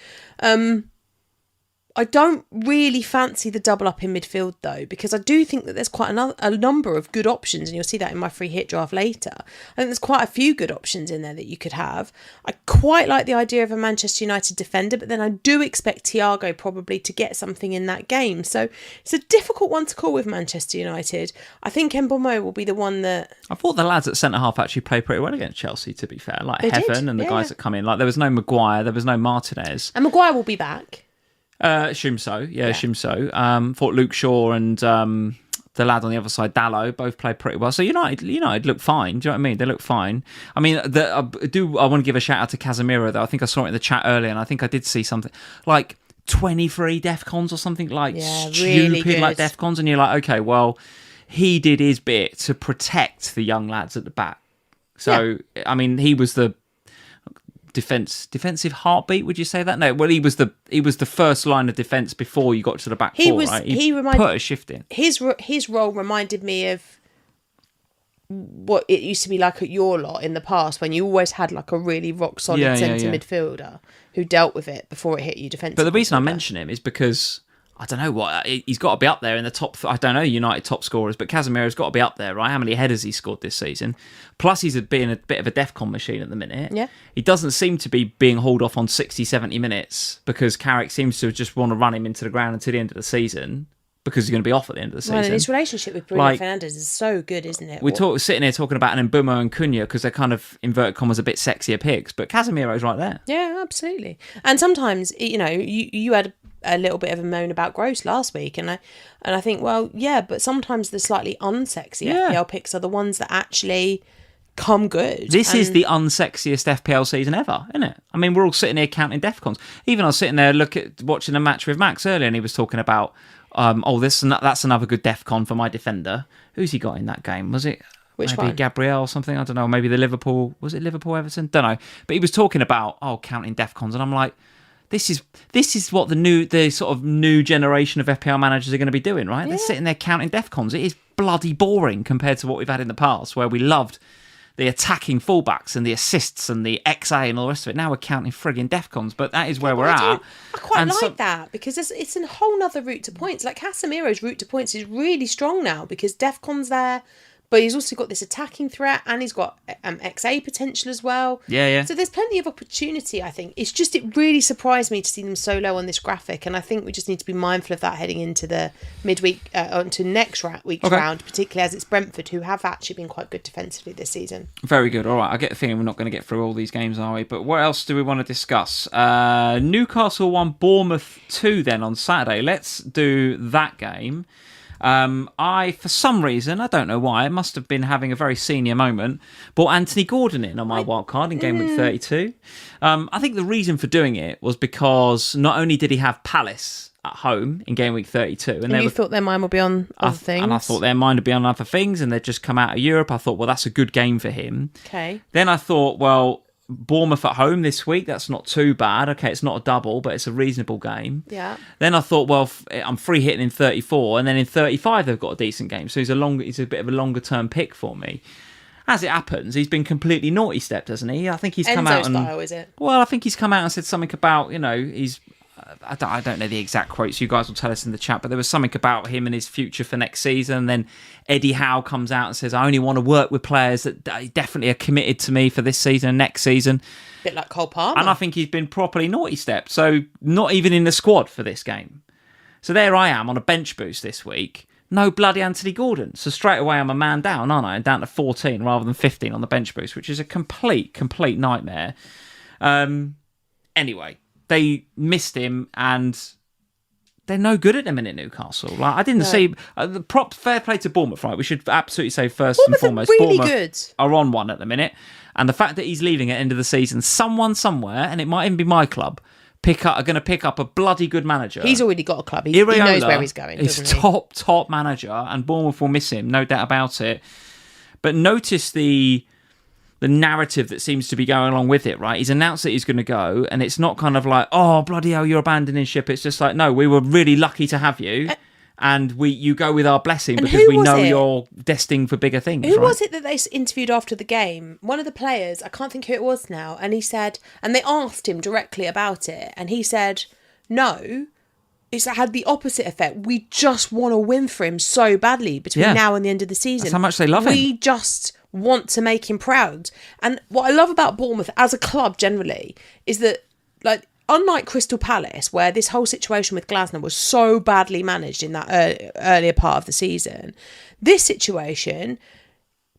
B: I don't really fancy the double up in midfield though, because I do think that there's quite a number of good options, and you'll see that in my free hit draft later. I think there's quite a few good options in there that you could have. I quite like the idea of a Manchester United defender, but then I do expect Thiago probably to get something in that game. So it's a difficult one to call with Manchester United. I think Mbeumo will be the one that...
A: I thought the lads at centre-half actually played pretty well against Chelsea, to be fair. Like
B: They
A: Heaven
B: did,
A: and the
B: yeah.
A: guys that come in. Like there was no Maguire, there was no Martinez.
B: And Maguire will be back.
A: Assume so. Yeah, assume so. Thought Luke Shaw and the lad on the other side, Dallo, both played pretty well. So United look fine. Do you know what I mean? They look fine. I mean, I want to give a shout out to Casemiro though. I think I saw it in the chat earlier, and I think I did see something like 23 DEFCONs or something like stupid
B: really
A: like DEFCONs, and you're like, okay, well, he did his bit to protect the young lads at the back. So I mean, he was the defensive heartbeat, would you say that? No, well, he was the first line of defence before you got to the back four, right? He put a shift in.
B: His role reminded me of what it used to be like at your lot in the past, when you always had like a really rock solid centre midfielder who dealt with it before it hit you defensively.
A: But the reason I mention him is because I don't know what he's got to be up there in the top. I don't know United top scorers, but Casemiro's got to be up there, right? How many headers he scored this season? Plus, he's being a bit of a DEFCON machine at the minute.
B: Yeah,
A: he doesn't seem to be being hauled off on 60, 70 minutes because Carrick seems to just want to run him into the ground until the end of the season because he's going to be off at the end of the season.
B: Well, and his relationship with Bruno Fernandes is so good, isn't it?
A: We're sitting here talking about an Mbeumo and Cunha because they're kind of inverted commas a bit sexier picks, but Casemiro's right there.
B: Yeah, absolutely. And sometimes you had a little bit of a moan about Gross last week, and I think, well, yeah, but sometimes the slightly unsexy FPL picks are the ones that actually come good.
A: This is the unsexiest FPL season ever, isn't it? I mean, we're all sitting here counting DEFCONs. Even I was sitting there watching a match with Max earlier, and he was talking about, that's another good DEFCON for my defender. Who's he got in that game? Was it
B: Which
A: maybe
B: one?
A: Gabriel or something? I don't know. Maybe was it Liverpool Everton? Don't know. But he was talking about counting DEFCONs, and I'm like, This is what the sort of new generation of FPL managers are going to be doing, right? They're sitting there counting DEFCONs. It is bloody boring compared to what we've had in the past, where we loved the attacking fullbacks and the assists and the XA and all the rest of it. Now we're counting frigging DEFCONs, but that is where we're at.
B: I quite like that, because it's a whole nother route to points. Like Casemiro's route to points is really strong now because DEFCON's there, but he's also got this attacking threat, and he's got XA potential as well.
A: Yeah.
B: So there's plenty of opportunity, I think. It's just, it really surprised me to see them so low on this graphic, and I think we just need to be mindful of that heading into the midweek, onto next week's round, particularly as it's Brentford, who have actually been quite good defensively this season.
A: Very good. All right, I get the feeling we're not going to get through all these games, are we? But what else do we want to discuss? Newcastle 1, Bournemouth 2 then on Saturday. Let's do that game. For some reason, I don't know why, I must have been having a very senior moment, brought Anthony Gordon in on my wildcard in Gameweek 32. I think the reason for doing it was because not only did he have Palace at home in Gameweek 32,
B: and you thought their mind would be on other things,
A: and I thought their mind would be on other things, and they'd just come out of Europe. I thought, well, that's a good game for him.
B: Okay.
A: Then I thought, well, Bournemouth at home this week, that's not too bad. Okay, it's not a double, but it's a reasonable game.
B: Yeah. Then
A: I thought, well, I'm free hitting in 34, and then in 35 they've got a decent game, so he's a bit of a longer term pick for me. As it happens, he's been completely naughty stepped, hasn't he? I think he's come out and
B: style, is it?
A: Well, I think he's come out and said something about, he's I don't know the exact quotes. You guys will tell us in the chat, but there was something about him and his future for next season. And then Eddie Howe comes out and says, I only want to work with players that definitely are committed to me for this season and next season.
B: Bit like Cole Palmer.
A: And I think he's been properly naughty stepped. So not even in the squad for this game. So there I am on a bench boost this week. No bloody Anthony Gordon. So straight away I'm a man down, aren't I? I'm down to 14 rather than 15 on the bench boost, which is a complete nightmare. Anyway, they missed him, and they're no good at the minute, Newcastle. Like, I didn't see the fair play to Bournemouth, right? We should absolutely say first and foremost,
B: really
A: Bournemouth
B: good.
A: Are on one at the minute, and the fact that he's leaving at the end of the season, someone somewhere, and it might even be my club, are going to pick up a bloody good manager.
B: He's already got a club. He knows where he's going.
A: He's top manager, and Bournemouth will miss him, no doubt about it. But notice the narrative that seems to be going along with it, right? He's announced that he's going to go, and it's not kind of like, oh, bloody hell, you're abandoning ship. It's just like, no, we were really lucky to have you, and you go with our blessing because we know you're destined for bigger things.
B: Who was it that they interviewed after the game? One of the players, I can't think who it was now, and he said, and they asked him directly about it, and he said, no, it's had the opposite effect. We just want to win for him so badly between now and the end of the season.
A: That's how much they love him.
B: We just want to make him proud. And what I love about Bournemouth as a club generally is that, like, unlike Crystal Palace, where this whole situation with Glasner was so badly managed in that earlier part of the season, this situation,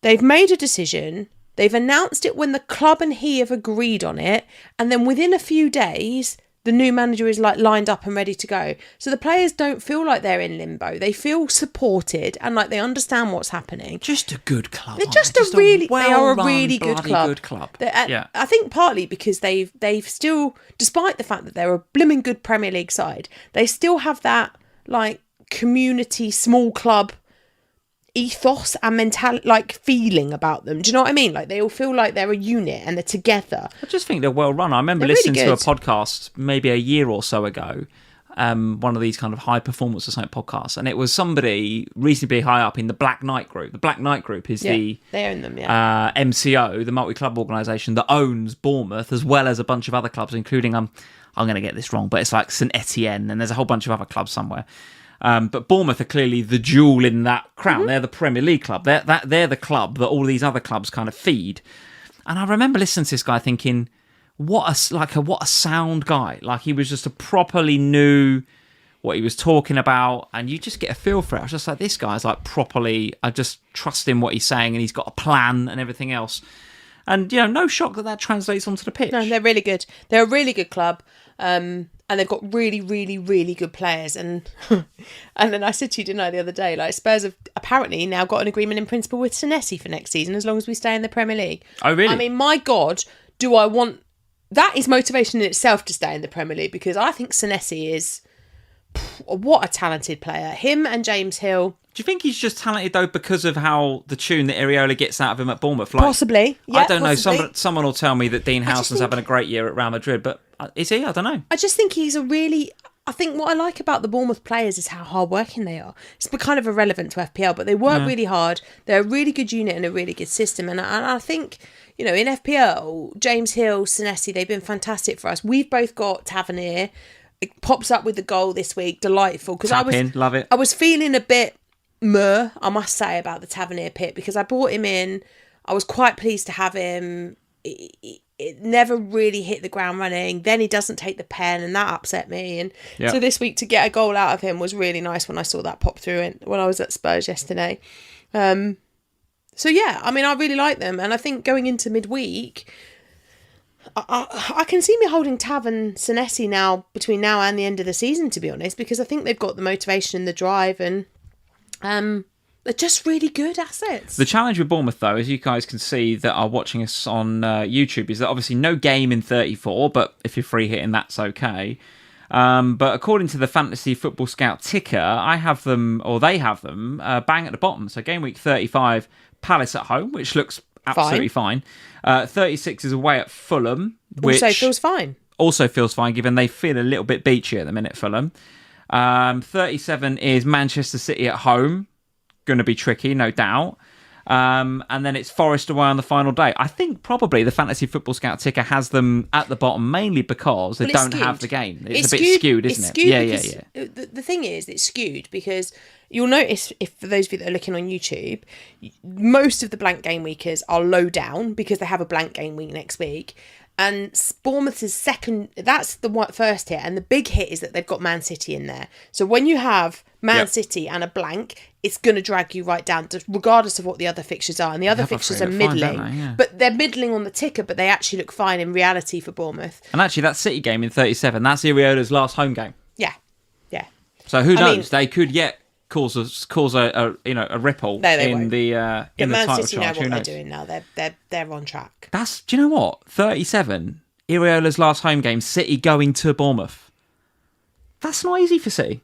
B: they've made a decision, they've announced it when the club and he have agreed on it, and then within a few days, the new manager is like lined up and ready to go. So the players don't feel like they're in limbo. They feel supported and like they understand what's happening.
A: Just a good club.
B: They're they are a really good club.
A: Yeah.
B: I think partly because they've still, despite the fact that they're a blooming good Premier League side, they still have that like community small club ethos and mentality, like feeling about them. Do you know what I mean? Like they all feel like they're a unit and they're together.
A: I just think they're well run. I remember listening to a podcast maybe a year or so ago, one of these kind of high performance or something podcasts, and it was somebody reasonably high up in the Black Knight Group. The Black Knight Group is
B: they own them,
A: MCO, the multi-club organisation that owns Bournemouth as well as a bunch of other clubs, including I'm going to get this wrong, but it's like St Etienne, and there's a whole bunch of other clubs somewhere. But Bournemouth are clearly the jewel in that crown. Mm-hmm. They're the Premier League club. They're the club that all these other clubs kind of feed. And I remember listening to this guy thinking, what a sound guy. Like he was just properly knew what he was talking about, and you just get a feel for it. I was just like, this guy's like properly. I just trust him what he's saying, and he's got a plan and everything else. And no shock that translates onto the pitch.
B: No, they're really good. They're a really good club. And they've got really, really, really good players. And and then I said to you, didn't I, the other day, like Spurs have apparently now got an agreement in principle with Senesi for next season, as long as we stay in the Premier League.
A: Oh, really?
B: I mean, my God, do I want... That is motivation in itself to stay in the Premier League, because I think Senesi is... What a talented player. Him and James Hill...
A: Do you think he's just talented, though, because of how the tune that Iraola gets out of him at Bournemouth? Like,
B: possibly. Yeah,
A: I don't know. Someone will tell me that Dean Howson's having a great year at Real Madrid, but is he? I don't know.
B: I just think he's I think what I like about the Bournemouth players is how hard-working they are. It's kind of irrelevant to FPL, but they work really hard. They're a really good unit and a really good system. And I think, in FPL, James Hill, Senesi, they've been fantastic for us. We've both got Tavernier. It pops up with the goal this week. Delightful.
A: Love it.
B: I was feeling a bit... I must say, about the Tavernier pick, because I brought him in. I was quite pleased to have him. It never really hit the ground running. Then he doesn't take the pen, and that upset me. And so this week to get a goal out of him was really nice when I saw that pop through it when I was at Spurs yesterday. So yeah, I mean, I really like them, and I think going into midweek, I can see me holding Tav and Senesi now between now and the end of the season, to be honest, because I think they've got the motivation and the drive, and they're just really good assets.
A: The challenge with Bournemouth, though, as you guys can see that are watching us on YouTube, is that obviously no game in 34, but if you're free hitting, that's okay. But according to the Fantasy Football Scout ticker, I have them, or they have them, bang at the bottom. So Gameweek 35, Palace at home, which looks absolutely fine. 36 is away at Fulham, which
B: also feels fine,
A: given they feel a little bit beachy at the minute, Fulham. 37 is Manchester City at home. Going to be tricky, no doubt. And then it's Forest away on the final day. I think probably the Fantasy Football Scout ticker has them at the bottom, mainly because they don't have the game. It's a bit skewed, isn't it?
B: Yeah. The thing is, it's skewed because you'll notice, if for those of you that are looking on YouTube, most of the blank game weekers are low down because they have a blank game week next week. And Bournemouth's second, that's the first hit. And the big hit is that they've got Man City in there. So when you have Man City and a blank, it's going to drag you right down, regardless of what the other fixtures are. And the other fixtures are middling. But they're middling on the ticker, but they actually look fine in reality for Bournemouth.
A: And actually, that City game in 37, that's Iraola's last home game.
B: Yeah.
A: So who knows? They could yet cause a ripple in the
B: Man
A: title
B: City
A: charge.
B: know what they're doing now. They're on track.
A: Do you know what? 37, Iraola's last home game, City going to Bournemouth. That's not easy for City.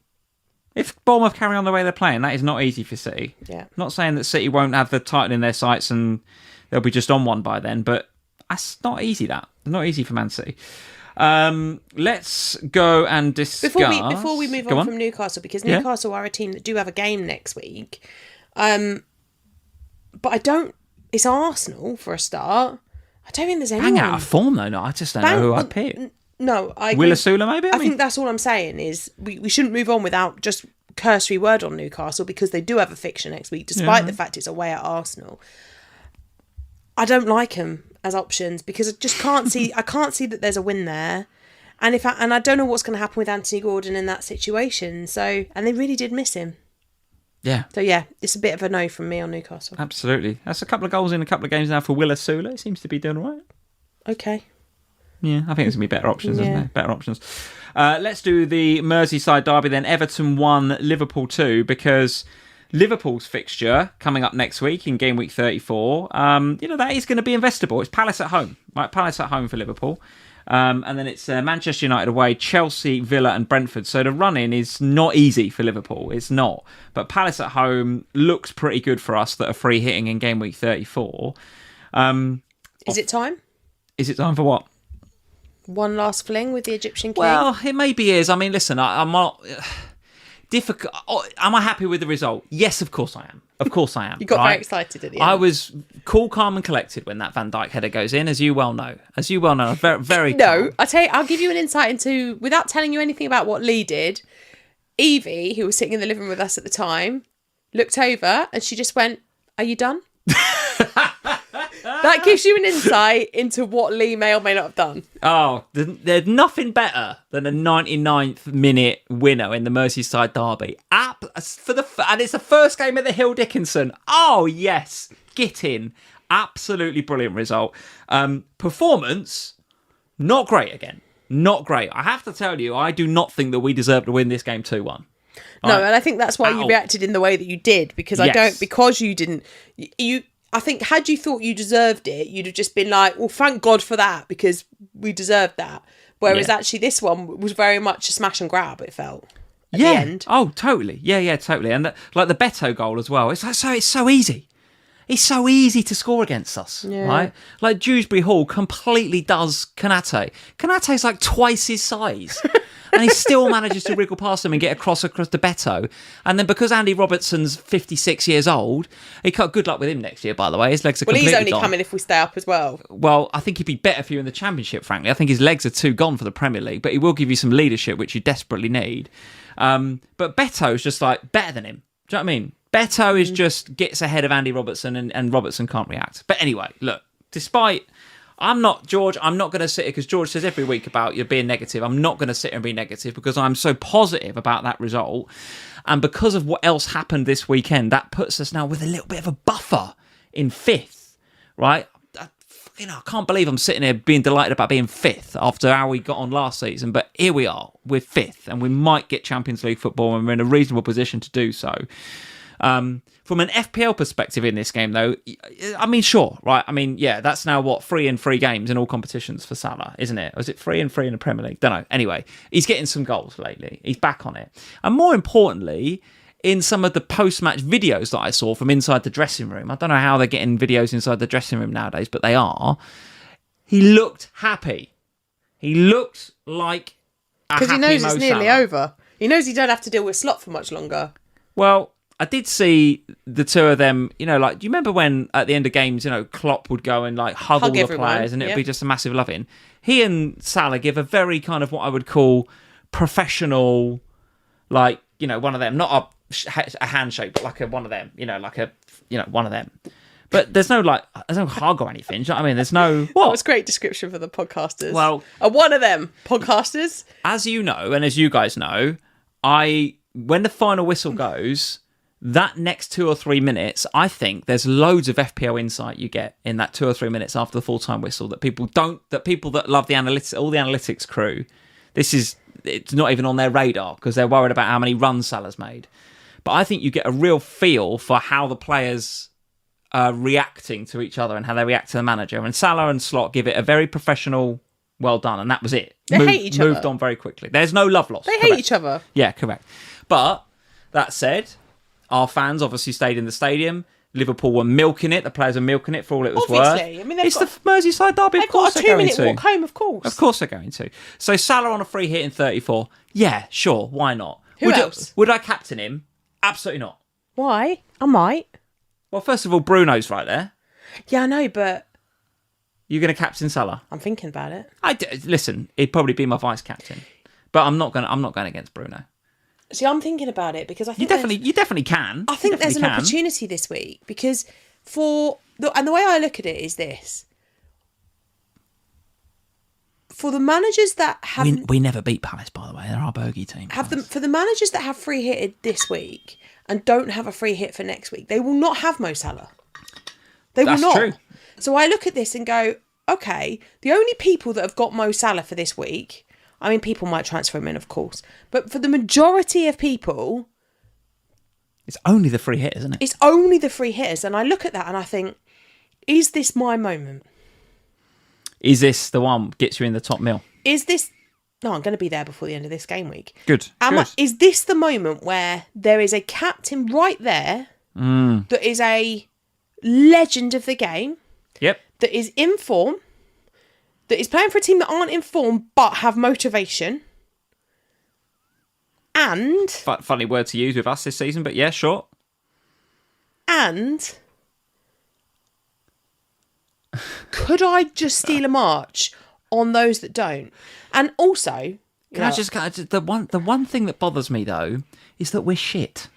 A: If Bournemouth carry on the way they're playing, that is not easy for City.
B: Yeah.
A: Not saying that City won't have the title in their sights and they'll be just on one by then, but that's not easy. It's not easy for Man City. Let's go and discuss...
B: Before we move on from Newcastle, because Newcastle are a team that do have a game next week. But it's Arsenal for a start. I don't think there's anyone...
A: Bang out of form, though. No, I just don't know who I'd pick.
B: No, I agree.
A: Willisula, maybe?
B: I think that's all I'm saying is we shouldn't move on without just cursory word on Newcastle, because they do have a fixture next week, despite the fact it's away at Arsenal. I don't like them as options because I just can't see. I can't see that there's a win there, and I don't know what's going to happen with Anthony Gordon in that situation. So, and they really did miss him.
A: Yeah.
B: So yeah, it's a bit of a no from me on Newcastle.
A: Absolutely. That's a couple of goals in a couple of games now for Willisula. It seems to be doing all right.
B: Okay.
A: Yeah, I think there's going to be better options, isn't there? Better options. Let's do the Merseyside derby then. Everton 1, Liverpool 2, because Liverpool's fixture coming up next week in Gameweek 34, that is going to be investable. It's Palace at home, right? Palace at home for Liverpool. And then it's Manchester United away, Chelsea, Villa and Brentford. So the run-in is not easy for Liverpool. It's not. But Palace at home looks pretty good for us that are free hitting in Gameweek 34.
B: Is it time?
A: Is it time for what?
B: One last fling with the Egyptian king?
A: Well, it maybe is. I mean, listen, I'm not... difficult. Am I happy with the result? Yes, of course I am. Of course I am.
B: You got very excited at the end.
A: I was cool, calm and collected when that Van Dijk header goes in, as you well know. Very, very
B: No, I'll give you an insight into, without telling you anything about what Lee did, Evie, who was sitting in the living room with us at the time, looked over and she just went, "Are you done?" That gives you an insight into what Lee may or may not have done.
A: Oh, there's nothing better than a 99th minute winner in the Merseyside derby. And it's the first game at the Hill Dickinson. Oh, yes. Get in. Absolutely brilliant result. Performance, not great again. Not great. I have to tell you, I do not think that we deserve to win this game 2-1.
B: No, and I think that's why you reacted in the way that you did, because you didn't... I think had you thought you deserved it, you'd have just been like, well, thank God for that, because we deserved that. Whereas actually this one was very much a smash and grab, it felt, at the end.
A: Oh, totally. Yeah, totally. And the Beto goal as well. It's so easy. It's so easy to score against us, right? Like Dewsbury Hall completely does Konaté. Konaté's like twice his size. And he still manages to wriggle past him and get across to Beto. And then because Andy Robertson's 56 years old, he got good luck with him next year, by the way. His legs are completely gone.
B: Well, he's only coming if we stay up as well.
A: Well, I think he'd be better for you in the Championship, frankly. I think his legs are too gone for the Premier League, but he will give you some leadership, which you desperately need. But Beto's just like better than him. Do you know what I mean? Beto is just gets ahead of Andy Robertson and Robertson can't react. But anyway, look, I'm not going to sit here, because George says every week about you being negative. I'm not going to sit here and be negative because I'm so positive about that result. And because of what else happened this weekend, that puts us now with a little bit of a buffer in 5th, right? I can't believe I'm sitting here being delighted about being 5th after how we got on last season. But here we are, we're 5th, and we might get Champions League football, and we're in a reasonable position to do so. From an FPL perspective in this game, though, I mean, sure, right? I mean, yeah, that's now 3 and 3 games in all competitions for Salah, isn't it? Or is it 3 and 3 in the Premier League? Don't know. Anyway, he's getting some goals lately. He's back on it. And more importantly, in some of the post-match videos that I saw from inside the dressing room, I don't know how they're getting videos inside the dressing room nowadays, but they are. He looked happy. He looked like a happy Mo Salah.
B: Because he knows it's nearly over. He knows he don't have to deal with Slot for much longer.
A: Well, I did see the two of them, do you remember when at the end of games, Klopp would go and hug all the players and it would be just a massive loving? He and Salah give a very kind of what I would call professional, one of them, not a handshake, but one of them, one of them. But there's no hug or anything. Do you know what I mean? There's no... What?
B: That was a great description for the podcasters.
A: Well...
B: one of them, podcasters.
A: As you know, and as you guys know, when the final whistle goes... That next 2 or 3 minutes, I think there's loads of FPL insight you get in that 2 or 3 minutes after the full-time whistle that people that love the analytics, all the analytics crew, it's not even on their radar because they're worried about how many runs Salah's made. But I think you get a real feel for how the players are reacting to each other and how they react to the manager. And Salah and Slot give it a very professional, well done, and that was it.
B: They hate each other.
A: Moved on very quickly. There's no love lost.
B: They hate each other.
A: Yeah, correct. But that said... Our fans obviously stayed in the stadium. Liverpool were milking it. The players were milking it for all it was worth.
B: I mean, it's
A: the Merseyside derby. Of course they're going to.
B: 2-minute walk home, of course.
A: Of course they're going to. So Salah on a free hit in 34. Yeah, sure. Why not?
B: Who else?
A: Would I captain him? Absolutely not.
B: Why? I might.
A: Well, first of all, Bruno's right there.
B: Yeah, I know, but
A: You're going to captain Salah?
B: I'm thinking about it.
A: Listen, he'd probably be my vice captain, but I'm not going against Bruno.
B: See, I'm thinking about it because I think
A: you definitely can.
B: I think there's an opportunity this week because the way I look at it is this: for the managers that have
A: we never beat Palace, by the way. They're our bogey team.
B: For the managers that have free hitted this week and don't have a free hit for next week, they will not have Mo Salah. They will not. True. So I look at this and go, okay, the only people that have got Mo Salah for this week, I mean, people might transfer him in, of course, but for the majority of people,
A: it's only the free hitters, isn't it?
B: It's only the free hitters. And I look at that and I think, is this my moment?
A: Is this the one gets you in the top mill?
B: Is this... No, I'm going to be there before the end of this game week.
A: Good.
B: Is this the moment where there is a captain right there that is a legend of the game?
A: Yep.
B: That is in form, that is playing for a team that aren't in form but have motivation. And...
A: Funny word to use with us this season, but yeah, sure.
B: And... could I just steal a march on those that don't? And also...
A: the one thing that bothers me, though, is that we're shit.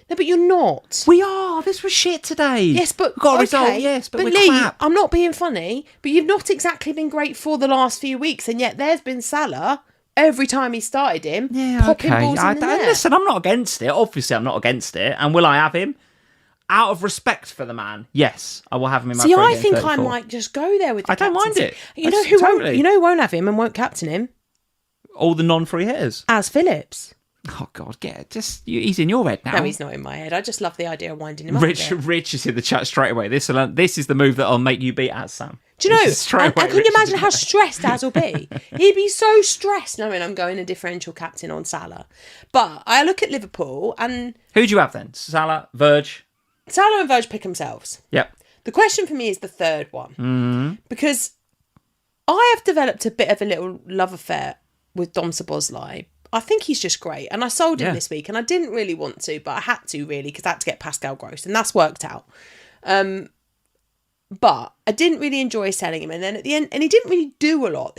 B: No, but you're not.
A: We are. This was shit today.
B: Yes, but...
A: We've got a result, yes, but we're
B: Lee,
A: crap.
B: I'm not being funny, but you've not exactly been great for the last few weeks, and yet there's been Salah... Every time he started him, popping balls in the net.
A: Listen, I'm not against it. Obviously, I'm not against it. And will I have him? Out of respect for the man, yes, I will have him in my
B: See, I
A: game
B: think
A: 34.
B: I might just go there with the
A: I don't mind it.
B: You know who won't have him and won't captain him?
A: All the non-free hitters.
B: As Phillips.
A: Oh, God, he's in your head now.
B: No, he's not in my head. I just love the idea of winding him up.
A: Rich is in the chat straight away. This is the move that'll make you beat Az, Sam.
B: Do you know? And can you imagine how stressed Az will be? He'd be so stressed knowing I'm going a differential captain on Salah. But I look at Liverpool and...
A: Who do you have then? Salah, Verge?
B: Salah and Verge pick themselves.
A: Yep.
B: The question for me is the third one. Because I have developed a bit of a little love affair with Dom Szoboszlai. I think he's just great. And I sold him this week and I didn't really want to, but I had to really because I had to get Pascal Gross and that's worked out. But I didn't really enjoy selling him. And then at the end, and he didn't really do a lot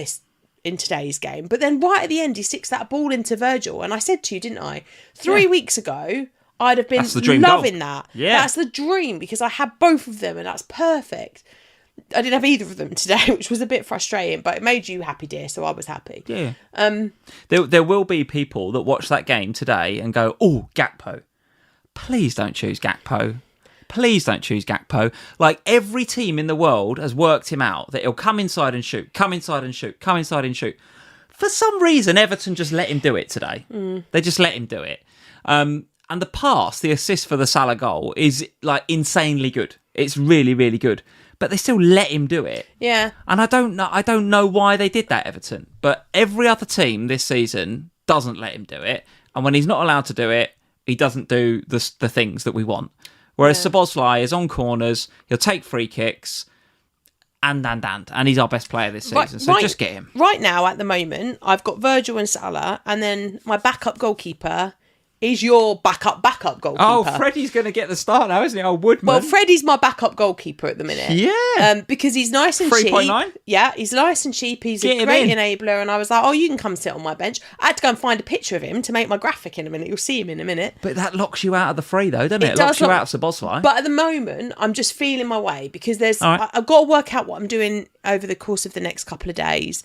B: in today's game. But then right at the end, he sticks that ball into Virgil. And I said to you, didn't I? 3 weeks ago, I'd have been loving that.
A: Yeah.
B: That's the dream because I had both of them and that's perfect. I didn't have either of them today, which was a bit frustrating, but it made you happy, dear, so I was happy.
A: Yeah. There will be people that watch that game today and go, oh, Gakpo. Please don't choose Gakpo. Please don't choose Gakpo. Like, every team in the world has worked him out that he'll come inside and shoot, come inside and shoot, come inside and shoot. For some reason, Everton just let him do it today. They just let him do it. And the assist for the Salah goal is, like, insanely good. It's really, really good. But they still let him do it.
B: Yeah.
A: And I don't know why they did that, Everton. But every other team this season doesn't let him do it. And when he's not allowed to do it, he doesn't do the things that we want. Whereas Szoboszlai is on corners, he'll take free kicks, and he's our best player this season. So just get him.
B: Right now, at the moment, I've got Virgil and Salah, and then my backup goalkeeper is your backup goalkeeper.
A: Oh, Freddie's going to get the start now, isn't he? Oh, Woodman.
B: Well, Freddie's my backup goalkeeper at the minute.
A: Yeah.
B: Because he's nice and cheap.
A: 3.9?
B: Yeah, he's nice and cheap. He's a great enabler. And I was like, oh, you can come sit on my bench. I had to go and find a picture of him to make my graphic in a minute. You'll see him in a minute.
A: But that locks you out of the free, though, doesn't it? It locks you out of Szoboszlai.
B: But at the moment, I'm just feeling my way because I've got to work out what I'm doing over the course of the next couple of days.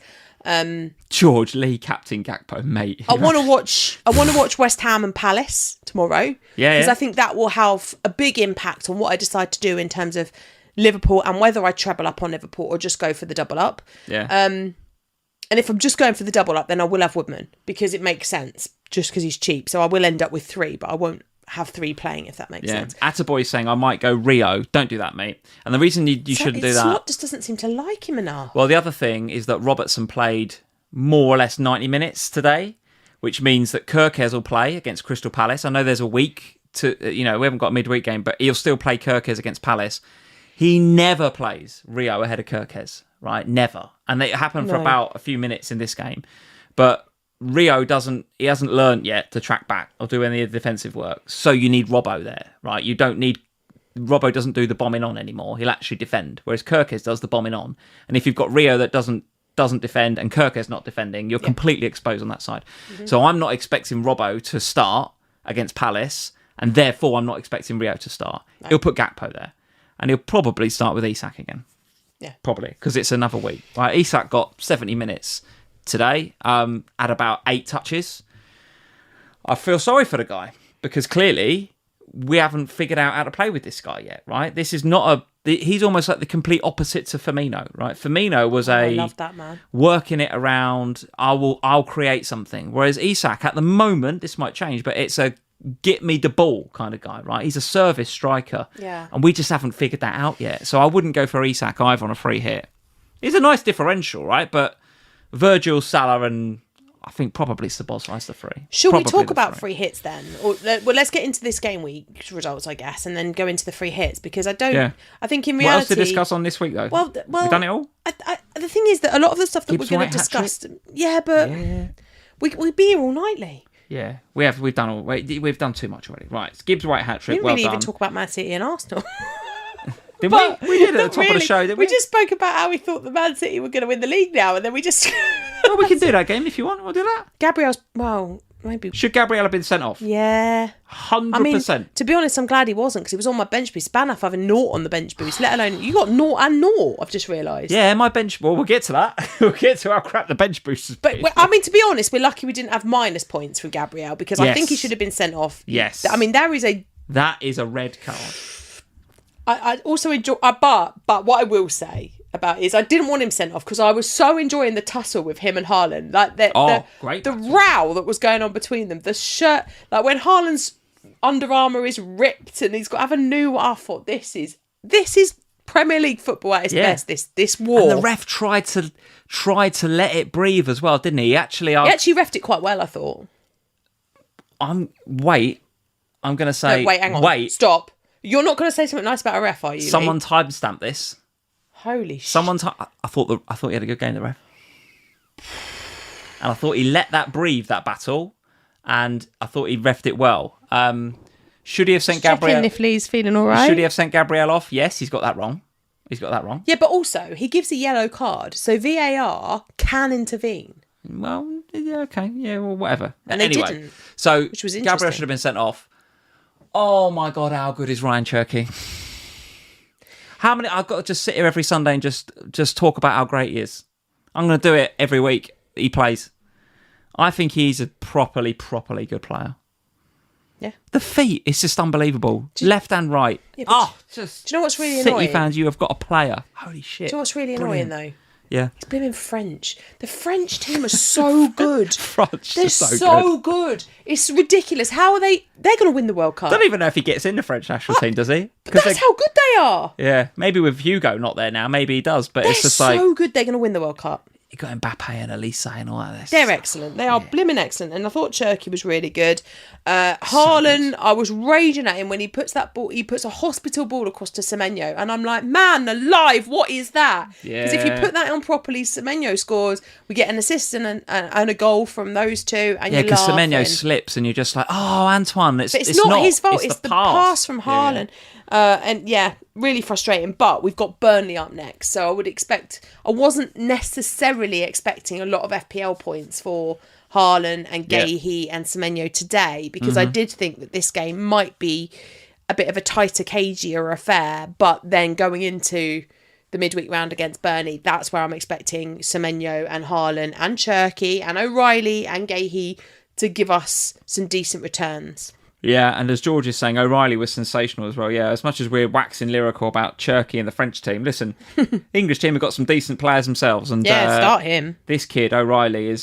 A: George Lee, Captain Gakpo, mate.
B: I want to watch West Ham and Palace tomorrow.
A: Yeah,
B: because I think that will have a big impact on what I decide to do in terms of Liverpool and whether I treble up on Liverpool or just go for the double up.
A: Yeah.
B: And if I'm just going for the double up, then I will have Woodman because it makes sense just because he's cheap. So I will end up with 3, but I won't have 3 playing, if that makes sense.
A: Attaboy's saying I might go Rio. Don't do that, mate. And the reason you shouldn't do that...
B: Slot just doesn't seem to like him enough.
A: Well, the other thing is that Robertson played more or less 90 minutes today, which means that Kirkes will play against Crystal Palace. I know there's a week to... we haven't got a midweek game, but he'll still play Kirkes against Palace. He never plays Rio ahead of Kirkes, right? Never. And it happened for about a few minutes in this game. But... Rio hasn't learnt yet to track back or do any of the defensive work. So you need Robbo there, right? You don't need Robbo doesn't do the bombing on anymore. He'll actually defend, whereas Kirkes does the bombing on. And if you've got Rio that doesn't defend and Kirkes not defending, you're completely exposed on that side. So I'm not expecting Robbo to start against Palace, and therefore I'm not expecting Rio to start. No. He'll put Gakpo there, and he'll probably start with Isak again.
B: Yeah,
A: probably, because it's another week. Right, Isak got 70 minutes today, at about 8 touches. I feel sorry for the guy, because clearly we haven't figured out how to play with this guy yet, right? This is not he's almost like the complete opposite to Firmino, right? Firmino was
B: I love that, man.
A: Working it around, I'll create something. Whereas Isak, at the moment, this might change, but it's a get me the ball kind of guy, right? He's a service striker.
B: Yeah.
A: And we just haven't figured that out yet. So I wouldn't go for Isak either on a free hit. He's a nice differential, right? But Virgil, Salah, and I think probably Szoboszlai's the free.
B: Should we talk about free hits then? Or, well, let's get into this game week results, I guess, and then go into the free hits, because I think in reality... What
A: else to discuss on this week, though?
B: Well,
A: we've done it all?
B: The thing is that a lot of the stuff that we're going to discuss... Yeah, but we'd be here all nightly.
A: Yeah, we've done too much already. Right, it's Gibbs White hat-trick,
B: we didn't really even talk about Man City and Arsenal.
A: Did we? We did at the top of the show, didn't we?
B: We just spoke about how we thought the Man City were going to win the league now, and then we just...
A: Well, we can do that game if you want. We'll do that.
B: Gabriel's... Well, maybe...
A: Should Gabriel have been sent off?
B: Yeah.
A: 100%.
B: I mean, to be honest, I'm glad he wasn't, because he was on my bench boost. Banaf having naught on the bench boost, let alone... You got naught and naught, I've just realised.
A: Yeah, my bench... Well, we'll get to that. We'll get to how crap the bench boost has been.
B: But, I mean, to be honest, we're lucky we didn't have minus points for Gabriel, because I think he should have been sent off.
A: Yes.
B: I mean,
A: that is a red card.
B: I also enjoy... but what I will say about is I didn't want him sent off, because I was so enjoying the tussle with him and Haaland. Like
A: great.
B: The row that was going on between them. The shirt... Like, when Haaland's Under Armour is ripped and he's got to have a new... I thought, this is Premier League football at its best, this war.
A: And the ref tried to let it breathe as well, didn't he? He actually
B: reffed it quite well, I thought.
A: I'm going to say...
B: No, wait, hang on. Stop. You're not going to say something nice about a ref, are you?
A: Someone timestamped this.
B: Holy shit.
A: I thought he had a good game, the ref. And I thought he let that breathe, that battle. And I thought he reffed it well. Should he have sent Gabriel...
B: if Lee's feeling all right.
A: Should he have sent Gabriel off? Yes, he's got that wrong. Yeah,
B: but also, he gives a yellow card, so VAR can intervene.
A: Well, yeah, okay. Yeah, well, whatever.
B: And they didn't.
A: So,
B: which was
A: Gabriel should have been sent off. Oh my God, how good is Ryan Cherky? How many... I've got to just sit here every Sunday and just talk about how great he is. I'm going to do it every week he plays. I think he's a properly good player.
B: Yeah.
A: The feet, it's just unbelievable. Left and right. Yeah,
B: do you know what's really annoying?
A: City fans, you have got a player. Holy shit.
B: Do you know what's really annoying, though?
A: Yeah.
B: It's been French. The French team are so good.
A: They're
B: so good. It's ridiculous. How are they... They're going to win the World Cup.
A: I don't even know if he gets in the French national team, does he?
B: But that's how good they are.
A: Yeah. Maybe with Hugo not there now, maybe he does. But it's just
B: like... They're so good, they're going to win the World Cup.
A: You got Mbappe and Elise and all that.
B: They're excellent. They are blimmin' excellent. And I thought Cherky was really good. Haaland, so I was raging at him when he puts that ball. He puts a hospital ball across to Semenyo, and I'm like, man, alive! What is that? Because if you put that on properly, Semenyo scores. We get an assist and a goal from those two. And
A: because Semenyo slips, and you're just like, oh, Antoine, it's
B: not his fault. It's the pass from Haaland. Really frustrating. But we've got Burnley up next, so I wasn't necessarily expecting a lot of FPL points for Haaland and Gahey and Semenyo today, because I did think that this game might be a bit of a tighter, cagier affair. But then going into the midweek round against Burnley, that's where I'm expecting Semenyo and Haaland and Cherky and O'Reilly and Gahey to give us some decent returns.
A: Yeah, and as George is saying, O'Reilly was sensational as well. Yeah, as much as we're waxing lyrical about Cherky and the French team, listen, the English team have got some decent players themselves. And
B: start him.
A: This kid, O'Reilly,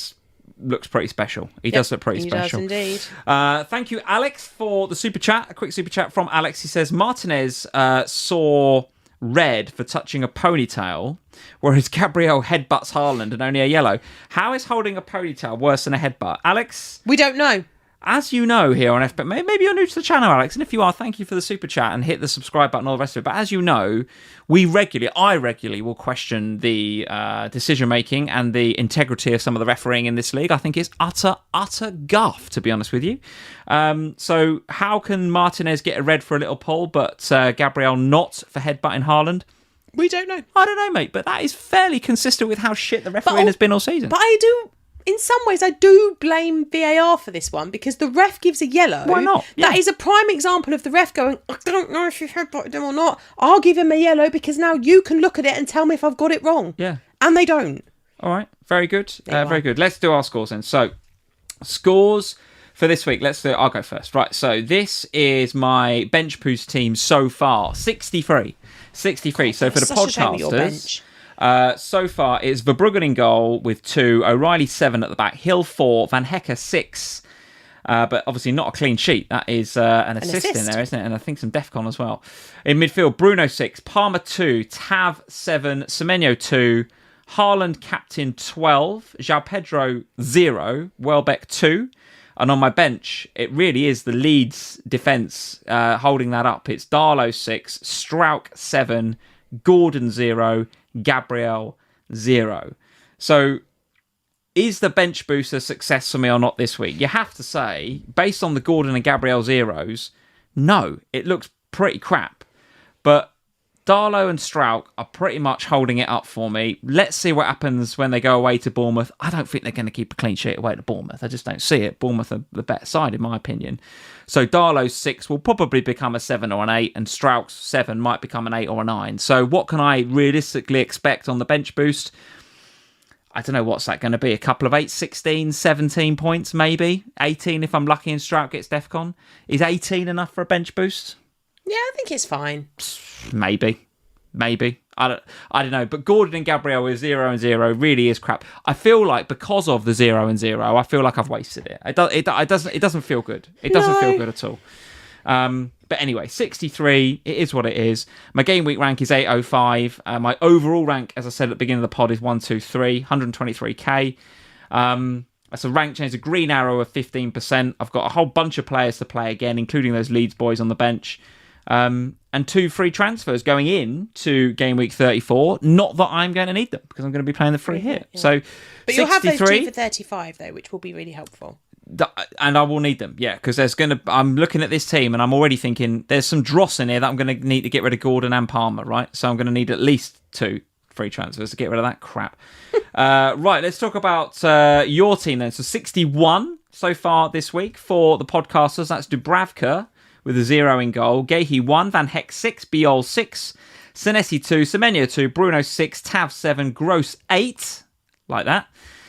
A: looks pretty special. He does look pretty special.
B: He does indeed.
A: Thank you, Alex, for the super chat. A quick super chat from Alex. He says, Martinez saw red for touching a ponytail, whereas Gabriel headbutts Haaland and only a yellow. How is holding a ponytail worse than a headbutt? Alex?
B: We don't know.
A: As you know here on FPL, maybe you're new to the channel, Alex, and if you are, thank you for the super chat and hit the subscribe button and all the rest of it. But as you know, I regularly will question the decision-making and the integrity of some of the refereeing in this league. I think it's utter guff, to be honest with you. So how can Martinez get a red for a little pull, but Gabriel not for headbutting Haaland?
B: We don't know.
A: I don't know, mate, but that is fairly consistent with how shit the refereeing has been all season.
B: But in some ways, I do blame VAR for this one because the ref gives a yellow.
A: Why not? Yeah.
B: That is a prime example of the ref going, I don't know if you've headbutted him or not. I'll give him a yellow because now you can look at it and tell me if I've got it wrong.
A: Yeah.
B: And they don't.
A: All right. Very good. Very good. Let's do our scores then. So, scores for this week. I'll go first. Right. So, this is my bench boost team so far. 63. So, for the podcasters... so far, it's Verbruggen in goal with 2, O'Reilly 7 at the back, Hill 4, Van Hecke 6, but obviously not a clean sheet. That is an assist in there, isn't it? And I think some DEFCON as well. In midfield, Bruno 6, Palmer 2, Tav 7, Semenyo 2, Haaland captain 12, João Pedro 0, Welbeck 2. And on my bench, it really is the Leeds defence holding that up. It's Darlow 6, Strauch 7, Gordon 0, Gabriel 0. So is the bench boost a success for me or not this week? You have to say, based on the Gordon and Gabriel zeros, no, it looks pretty crap. But Darlow and Strauch are pretty much holding it up for me. Let's see what happens when they go away to Bournemouth. I don't think they're going to keep a clean sheet away to Bournemouth. I just don't see it. Bournemouth are the better side, in my opinion. So Darlow's 6 will probably become a 7 or an 8, and Strauch's 7 might become an 8 or a 9. So what can I realistically expect on the bench boost? I don't know, what's that going to be? A couple of 8, 16, 17 points, maybe? 18 if I'm lucky and Strauch gets DEFCON. Is 18 enough for a bench boost?
B: Yeah, I think it's fine.
A: Maybe. I don't know. But Gordon and Gabriel with 0 and 0 really is crap. I feel like because of the 0 and 0, I feel like I've wasted it. It doesn't feel good. It doesn't feel good at all. But anyway, 63, it is what it is. My game week rank is 805. My overall rank, as I said at the beginning of the pod, is 123, 123k. That's a rank change, a green arrow of 15%. I've got a whole bunch of players to play again, including those Leeds boys on the bench. And 2 free transfers going in to Gameweek 34. Not that I'm going to need them because I'm going to be playing the free hit. Yeah. So,
B: but you'll have those 2 for 35 though, which will be really helpful.
A: And I will need them, yeah, because I'm looking at this team and I'm already thinking there's some dross in here that I'm going to need to get rid of Gordon and Palmer, right? So I'm going to need at least 2 free transfers to get rid of that crap. Right, let's talk about your team then. So 61 so far this week for the podcasters. That's Dubravka with a 0 in goal. Gehi 1, Van Hecke 6, Biol 6, Senesi 2, Semenyo 2, Bruno 6, Tav 7, Gross 8, like that.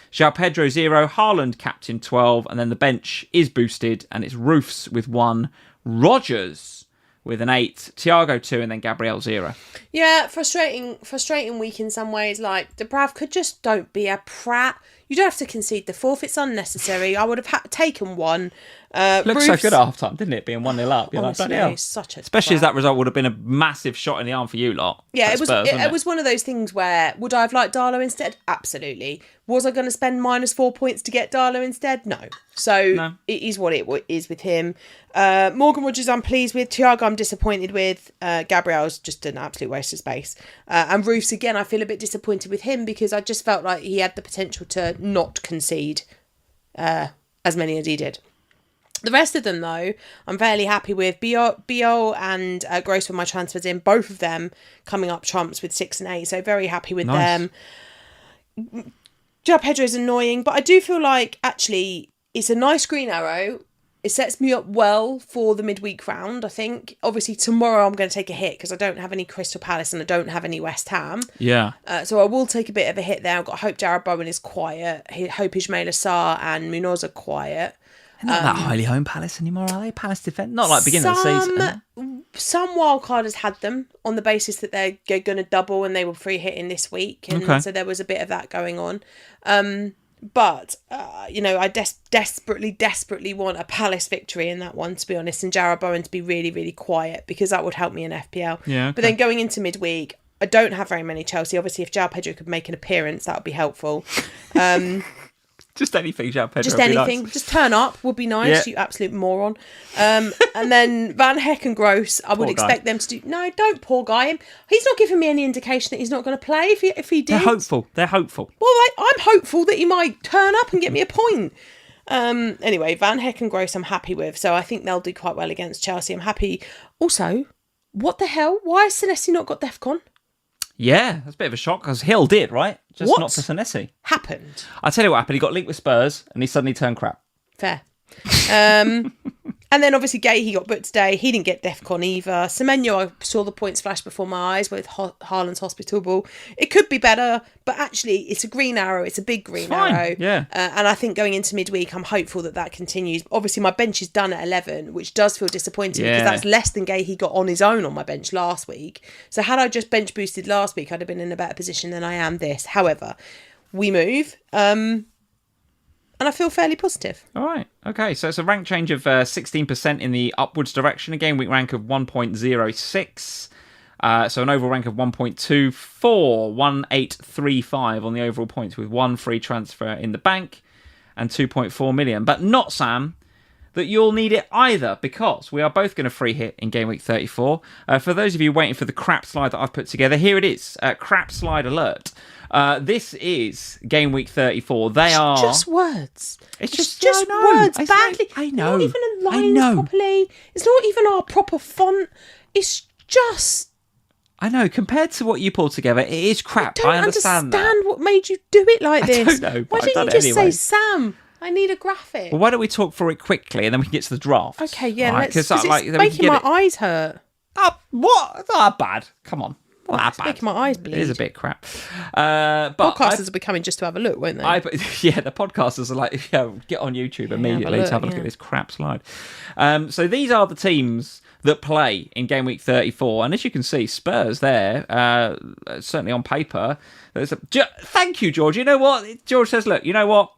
A: João Pedro 0, Haaland captain 12, and then the bench is boosted, and it's Roofs with 1, Rodgers with an 8, Thiago 2, and then Gabriel 0.
B: Yeah, frustrating week in some ways. Like, Dubravka, just don't be a prat. You don't have to concede the 4th. It's unnecessary. I would have taken 1.
A: Looked so good at half time, didn't it? Being 1-0 up. You're
B: honestly,
A: like,
B: such a
A: especially as that result would have been a massive shot in the arm for you lot.
B: Yeah, it was one of those things where would I have liked Darlow instead? Absolutely. Was I going to spend -4 points to get Darlow instead? No. So It is what it is with him. Morgan Rodgers I'm pleased with. Thiago I'm disappointed with. Gabriel's just an absolute waste of space. And Roofs again, I feel a bit disappointed with him because I just felt like he had the potential to not concede as many as he did. The rest of them, though, I'm fairly happy with. Biol and Gross were my transfers in. Both of them coming up trumps with 6 and 8. So very happy with them. João Pedro's annoying, but I do feel like, actually, it's a nice green arrow. It sets me up well for the midweek round, I think. Obviously, tomorrow I'm going to take a hit because I don't have any Crystal Palace and I don't have any West Ham.
A: Yeah.
B: So I will take a bit of a hit there. I've got hope Jarrod Bowen is quiet. Hope Ismail Assar and Munoz are quiet.
A: They're not that highly honed Palace anymore, are they? Palace defence? Not like beginning of the season.
B: Some wildcarders had them on the basis that they're going to double and they were free hitting this week. And so there was a bit of that going on. But I desperately want a Palace victory in that one, to be honest, and Jarrod Bowen to be really, really quiet because that would help me in FPL.
A: Yeah, okay.
B: But then going into midweek, I don't have very many Chelsea. Obviously, if João Pedro could make an appearance, that would be helpful.
A: Just anything, Jean Pedro.
B: Just anything. Nice. Just turn up would be nice, you absolute moron. And then Van Heck and Gross, I would expect them to do... No, don't poor guy him. He's not giving me any indication that he's not going to play if he did.
A: They're hopeful.
B: Well, I'm hopeful that he might turn up and get me a point. Anyway, Van Heck and Gross I'm happy with, so I think they'll do quite well against Chelsea. I'm happy. Also, what the hell? Why has Senesi not got DEFCON? Yeah,
A: that's a bit of a shock because Hill did, right? Just not for Senesi.
B: Happened?
A: I'll tell you what happened. He got linked with Spurs and he suddenly turned crap.
B: Fair. And then obviously Gay, he got booked today. He didn't get DEFCON either. Semenyo, I saw the points flash before my eyes with Haaland's hospitable. It could be better, but actually it's a green arrow. It's a big green arrow.
A: Yeah.
B: And I think going into midweek, I'm hopeful that continues. Obviously, my bench is done at 11, which does feel disappointing because that's less than Gay he got on his own on my bench last week. So had I just bench boosted last week, I'd have been in a better position than I am this. However, we move. And I feel fairly positive.
A: All right. Okay. So it's a rank change of 16% in the upwards direction. A game week rank of 1.06. So an overall rank of 1.24, 1835 on the overall points with one free transfer in the bank and 2.4 million. But not, Sam, that you'll need it either because we are both going to free hit in game week 34. For those of you waiting for the crap slide that I've put together, here it is. Crap slide alert. This is game week 34. It's
B: just words.
A: It's just
B: words badly.
A: I know.
B: Not even aligned properly. It's not even our proper font. It's just...
A: I know. Compared to what you pulled together, it is crap. I understand
B: what made you do it like this.
A: I don't know.
B: Why didn't you just say, Sam, I need a graphic?
A: Well, why don't we talk through it quickly and then we can get to the draft?
B: Okay, yeah.
A: Right?
B: Because it's making my eyes hurt.
A: What? It's not bad. Come on.
B: It's making my eyes bleed.
A: It is a bit crap.
B: But podcasters will be coming just to have a look, won't they?
A: The podcasters are like, get on YouTube immediately to have a look at this crap slide. So these are the teams that play in game week 34. And as you can see, Spurs there, certainly on paper. Thank you, George. You know what? George says, look, you know what?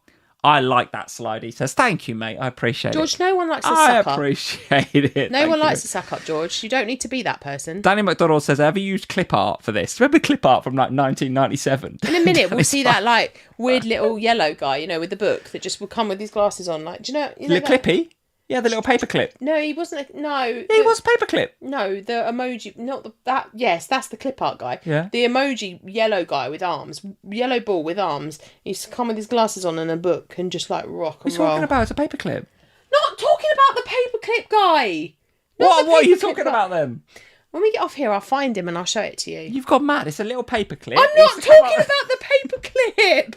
A: I like that slide. He says, thank you, mate. I appreciate it.
B: George, no one likes to suck up.
A: I appreciate it.
B: No one likes to suck up, George. You don't need to be that person.
A: Danny McDonald says, have you used clip art for this? Remember clip art from like 1997?
B: In a minute, we'll see that like weird little yellow guy, with the book that just will come with his glasses on. Like, do you know
A: the Clippy? Yeah, the little paperclip.
B: No, he wasn't. He
A: was paperclip.
B: No, the emoji, that. Yes, that's the clip art guy.
A: Yeah.
B: The emoji yellow guy with arms, yellow ball with arms. He's come with his glasses on and a book and just like rock and roll.
A: What are you talking about? It's a paperclip.
B: Not talking about the paperclip guy.
A: What are you talking about then?
B: When we get off here, I'll find him and I'll show it to you.
A: You've gone mad. It's a little paperclip.
B: I'm not talking about the paperclip.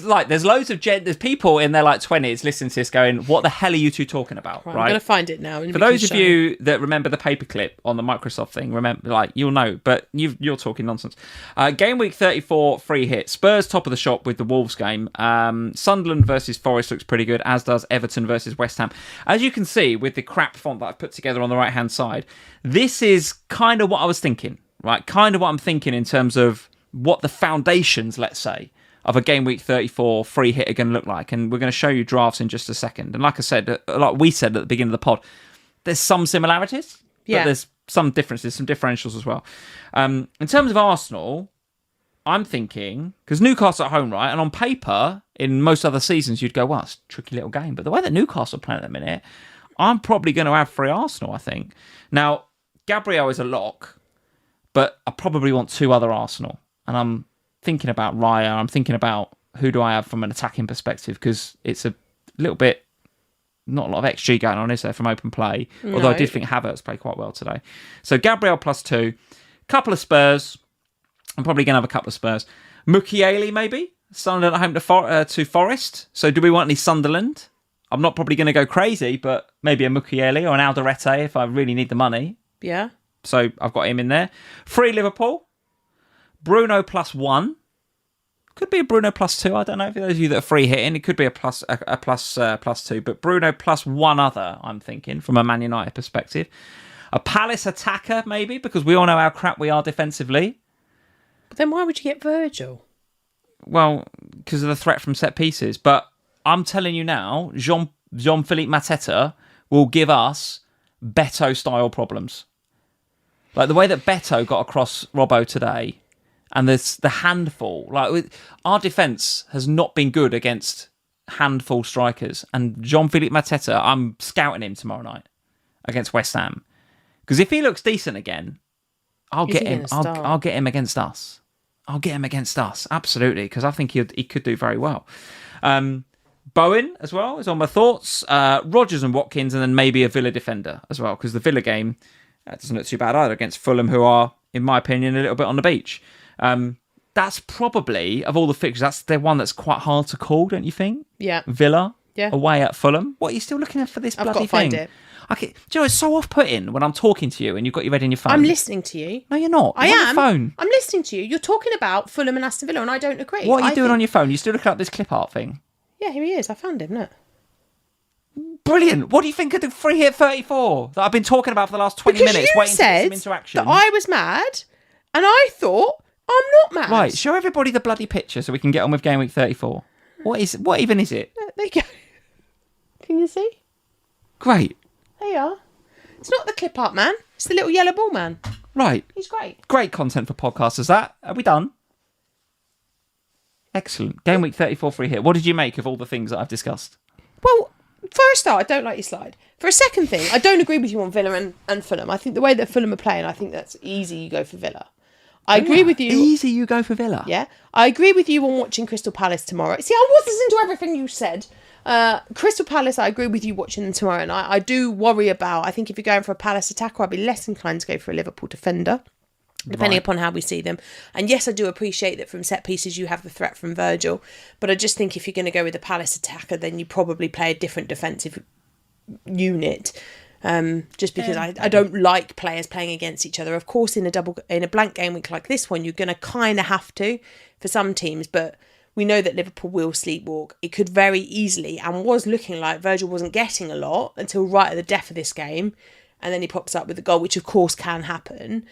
A: Like, there's loads of there's people in their like 20s listening to this going, what the hell are you two talking about? Right?
B: I'm going to find it now.
A: For those of you that remember the paperclip on the Microsoft thing, you'll know, but you're talking nonsense. Game week 34 free hit. Spurs top of the shop with the Wolves game. Sunderland versus Forest looks pretty good, as does Everton versus West Ham. As you can see with the crap font that I've put together on the right hand side, this is kind of what I was thinking, right? Kind of what I'm thinking in terms of what the foundations, let's say, of a game week 34 free hit are going to look like. And we're going to show you drafts in just a second. And like I said, like we said at the beginning of the pod, there's some similarities, but there's some differences, some differentials as well. In terms of Arsenal, I'm thinking, because Newcastle at home, right? And on paper, in most other seasons, you'd go, well, it's a tricky little game. But the way that Newcastle are playing at the minute, I'm probably going to have free Arsenal, I think. Now, Gabriel is a lock, but I probably want two other Arsenal. And I'm thinking about Raya. I'm thinking about who do I have from an attacking perspective, because it's a little bit, not a lot of XG going on, is there, from open play? No. Although I did think Havertz played quite well today. So Gabriel +2, couple of Spurs. I'm probably going to have a couple of Spurs. Mukiele maybe, Sunderland at home to Forest. So do we want any Sunderland? I'm not probably going to go crazy, but maybe a Mukiele or an Alderete if I really need the money.
B: Yeah.
A: So I've got him in there. Free Liverpool. Bruno +1. Could be a Bruno +2. I don't know. For those of you that are free hitting, it could be a +2. But Bruno +1 other, I'm thinking, from a Man United perspective. A Palace attacker, maybe, because we all know how crap we are defensively.
B: But then why would you get Virgil?
A: Well, because of the threat from set pieces. But I'm telling you now, Jean-Philippe Mateta will give us Beto-style problems. Like the way that Beto got across Robbo today, And there's the handful. Our defence has not been good against handful strikers. And Jean-Philippe Mateta, I'm scouting him tomorrow night against West Ham. Because if he looks decent again, I'll get him against us. I'll get him against us, absolutely, because I think he could do very well. Bowen as well is on my thoughts. Rodgers and Watkins, and then maybe a Villa defender as well, because the Villa game doesn't look too bad either against Fulham, who are, in my opinion, a little bit on the beach. That's probably, of all the fixtures, that's the one that's quite hard to call, don't you think?
B: Yeah.
A: Villa away at Fulham. What, are you still looking for this bloody thing? I've got to find it. Okay. Do you know, it's so off-putting when I'm talking to you and you've got your head in your phone.
B: I'm listening to you.
A: No, you're not. You're on your phone.
B: I'm listening to you. You're talking about Fulham and Aston Villa, and I don't agree.
A: What are you doing on your phone? You're still looking at this clip art thing?
B: Yeah, here he is. I found him, look.
A: Brilliant. What do you think of the free hit 34 that I've been talking about for the last 20 minutes?
B: Because you said that I was mad, and I thought, I'm not mad.
A: Right, show everybody the bloody picture so we can get on with Gameweek 34. What even is it?
B: There you go. Can you see?
A: Great.
B: There you are. It's not the clip art man. It's the little yellow ball man.
A: Right.
B: He's great.
A: Great content for podcasters, that. Are we done? Excellent. Gameweek 34 free hit. What did you make of all the things that I've discussed?
B: Well, for a start, I don't like your slide. For a second thing, I don't agree with you on Villa and Fulham. I think the way that Fulham are playing, I think that's easy you go for Villa. I agree with you.
A: Easy you go for Villa.
B: Yeah. I agree with you on watching Crystal Palace tomorrow. See, I was listening to everything you said. Crystal Palace, I agree with you watching them tomorrow night. I do worry about, I think if you're going for a Palace attacker, I'd be less inclined to go for a Liverpool defender, depending upon how we see them. And yes, I do appreciate that from set pieces you have the threat from Virgil, but I just think if you're going to go with a Palace attacker, then you probably play a different defensive unit. Just because I don't like players playing against each other. Of course, in a blank game week like this one, you're going to kind of have to for some teams, but we know that Liverpool will sleepwalk. It could very easily, and was looking like Virgil wasn't getting a lot until right at the death of this game, and then he pops up with a goal, which of course can happen.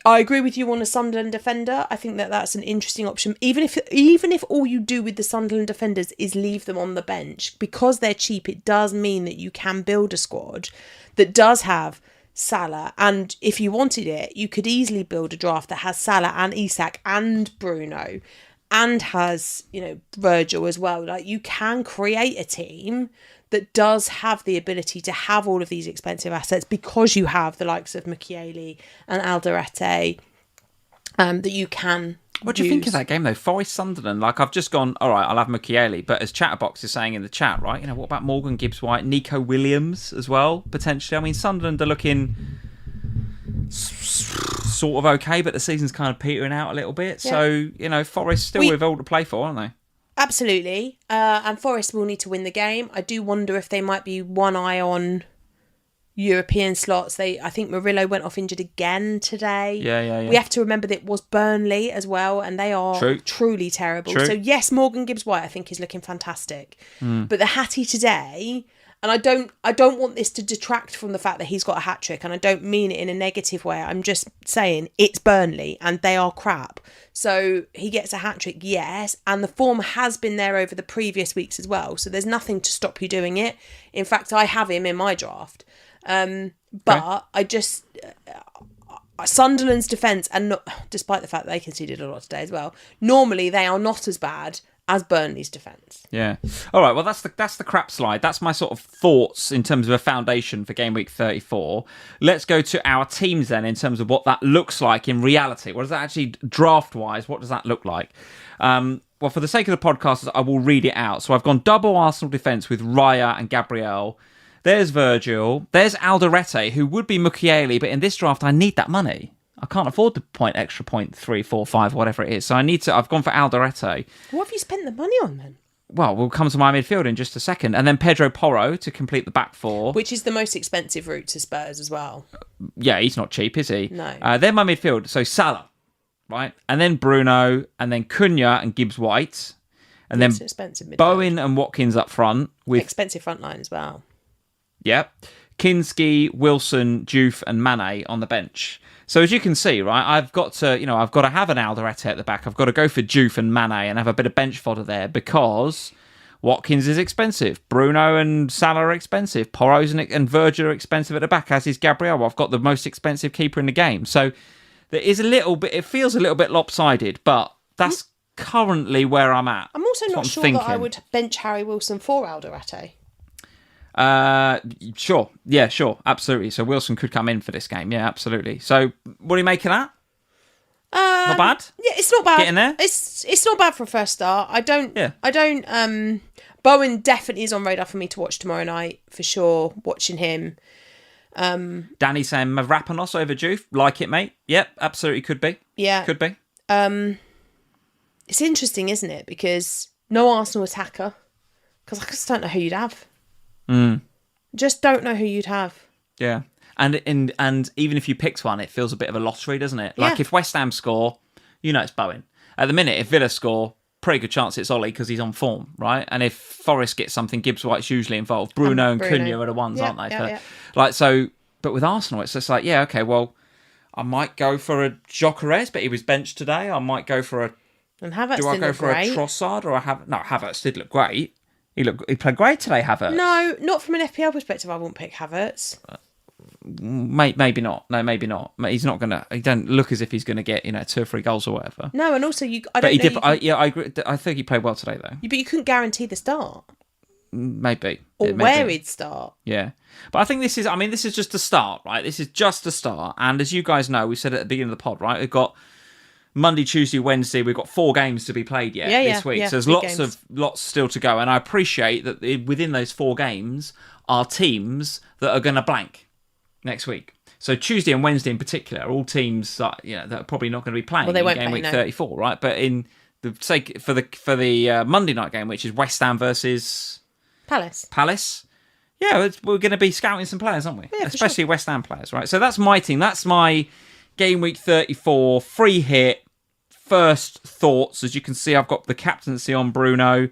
B: I agree with you on a Sunderland defender. I think that that's an interesting option. Even if all you do with the Sunderland defenders is leave them on the bench, because they're cheap, it does mean that you can build a squad that does have Salah, and if you wanted it, you could easily build a draft that has Salah and Isak and Bruno, and has, Virgil as well. Like, you can create a team that does have the ability to have all of these expensive assets, because you have the likes of Mukiele and Alderete that you can.
A: What do you think of that game, though? Forest Sunderland, I've just gone, all right, I'll have Mukiele, but as Chatterbox is saying in the chat, right, what about Morgan Gibbs-White, Nico Williams as well, potentially? I mean, Sunderland are looking sort of okay, but the season's kind of petering out a little bit. Yeah. So, Forest still with all to play for, aren't they?
B: Absolutely. And Forest will need to win the game. I do wonder if they might be one eye on European slots. I think Murillo went off injured again today.
A: Yeah.
B: We have to remember that it was Burnley as well, and they are truly terrible.
A: True.
B: So yes, Morgan Gibbs-White I think is looking fantastic. But the Hattie today, and I don't want this to detract from the fact that he's got a hat-trick, and I don't mean it in a negative way. I'm just saying it's Burnley and they are crap. So he gets a hat-trick, yes, and the form has been there over the previous weeks as well. So there's nothing to stop you doing it. In fact, I have him in my draft. But I just Sunderland's defence, and not, despite the fact that they conceded a lot today as well, normally they are not as bad as Burnley's defence.
A: Yeah. All right. Well, that's the crap slide. That's my sort of thoughts in terms of a foundation for Game Week 34. Let's go to our teams then in terms of what that looks like in reality. What does that actually, draft-wise, what does that look like? Well, for the sake of the podcasters, I will read it out. So I've gone double Arsenal defence with Raya and Gabriel. There's Virgil. There's Alderete, who would be Mukiele, but in this draft, I need that money. I can't afford the extra point 3, 4, 5, whatever it is. So I've gone for Alderete.
B: What have you spent the money on then?
A: Well, we'll come to my midfield in just a second. And then Pedro Porro to complete the back four.
B: Which is the most expensive route to Spurs as well.
A: Yeah, he's not cheap, is he?
B: No.
A: Then my midfield. So Salah, right? And then Bruno, and then Cunha and Gibbs-White. And then Bowen and Watkins up front. With
B: expensive front line as well.
A: Yep. Kinski, Wilson, Juve and Mane on the bench. So as you can see, right, I've got to have an Alderete at the back. I've got to go for Juve and Mane and have a bit of bench fodder there, because Watkins is expensive. Bruno and Salah are expensive. Porro's and Virgil are expensive at the back, as is Gabriel. I've got the most expensive keeper in the game. So that is a little bit. It feels a little bit lopsided, but that's currently where I'm at.
B: I'm also not sure that I would bench Harry Wilson for Alderete.
A: Sure. Yeah, sure. Absolutely. So Wilson could come in for this game. Yeah, absolutely. So what do you make of that? Not bad?
B: Yeah, it's not bad.
A: Getting there?
B: It's not bad for a first start. I don't Bowen definitely is on radar for me to watch tomorrow night, for sure, watching him.
A: Danny saying Mavropanos over Juve. Like it, mate. Yep, absolutely could be.
B: Yeah.
A: Could be.
B: It's interesting, isn't it? Because no Arsenal attacker. Because I just don't know who you'd have. Just don't know who you'd have.
A: Yeah. And even if you picked one, it feels a bit of a lottery, doesn't it? Like if West Ham score, it's Bowen. At the minute, if Villa score, pretty good chance it's Ollie because he's on form, right? And if Forest gets something, Gibbs White's usually involved. Bruno and Cunha are the ones, aren't they? But with Arsenal, it's just like, yeah, okay, well, I might go for a Gyökeres, but he was benched today. I might go for a...
B: And Havertz
A: do I go for a Trossard or a Havertz? No, Havertz did look great. He played great today, Havertz.
B: No, not from an FPL perspective. I wouldn't pick Havertz.
A: Maybe not. No, maybe not. He's not gonna. He don't look as if he's gonna get 2 or 3 goals or whatever.
B: No, and also I
A: agree. I think he played well today though.
B: But you couldn't guarantee the start.
A: Maybe.
B: Or where he'd start.
A: Yeah, but I think this is just a start, right? This is just a start, and as you guys know, we said at the beginning of the pod, right? We've got Monday, Tuesday, Wednesday. We've got 4 games to be played yet this week. So there's lots still to go, and I appreciate that within those 4 games are teams that are going to blank next week. So Tuesday and Wednesday in particular are all teams that are probably not going to be playing in Gameweek 34, right? But in the sake for the Monday night game, which is West Ham versus Palace. Yeah, we're going to be scouting some players, aren't we? Yeah, especially West Ham players, right? So that's my team. That's my Gameweek 34 free hit. First thoughts. As you can see, I've got the captaincy on Bruno.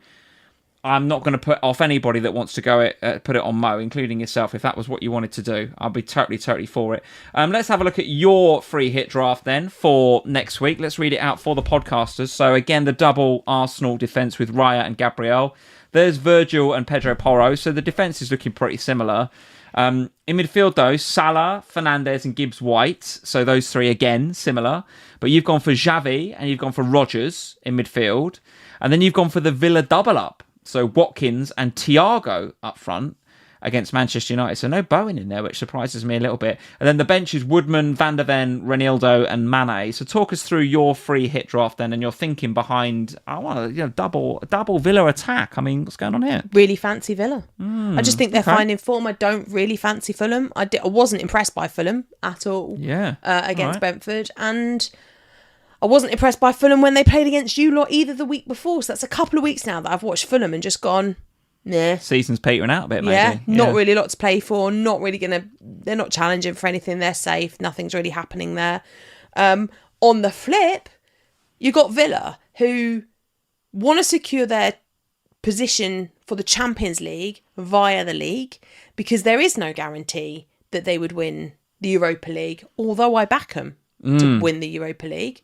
A: I'm not going to put off anybody that wants to put it on Mo, including yourself. If that was what you wanted to do, I'll be totally for it. Let's have a look at your free hit draft then for next week. Let's read it out for the podcasters. So again, the double Arsenal defence with Raya and Gabriel. There's Virgil and Pedro Porro. So the defence is looking pretty similar. In midfield, though, Salah, Fernandes and Gibbs White. So those 3, again, similar. But you've gone for Xavi and you've gone for Rodgers in midfield. And then you've gone for the Villa double-up. So Watkins and Thiago up front against Manchester United. So no Bowen in there, which surprises me a little bit. And then the bench is Woodman, Van der Ven, Renildo and Mane. So talk us through your free hit draft then and your thinking behind, I want double Villa attack. I mean, what's going on here?
B: Really fancy Villa. I just think they're finding form. I don't really fancy Fulham. I wasn't impressed by Fulham at all against Brentford. And I wasn't impressed by Fulham when they played against you lot either the week before. So that's a couple of weeks now that I've watched Fulham and just gone, nah.
A: Season's petering out a bit, maybe.
B: Yeah, not really a lot to play for. Not really they're not challenging for anything. They're safe. Nothing's really happening there. On the flip, you got Villa, who want to secure their position for the Champions League via the league, because there is no guarantee that they would win the Europa League, although I back them to win the Europa League.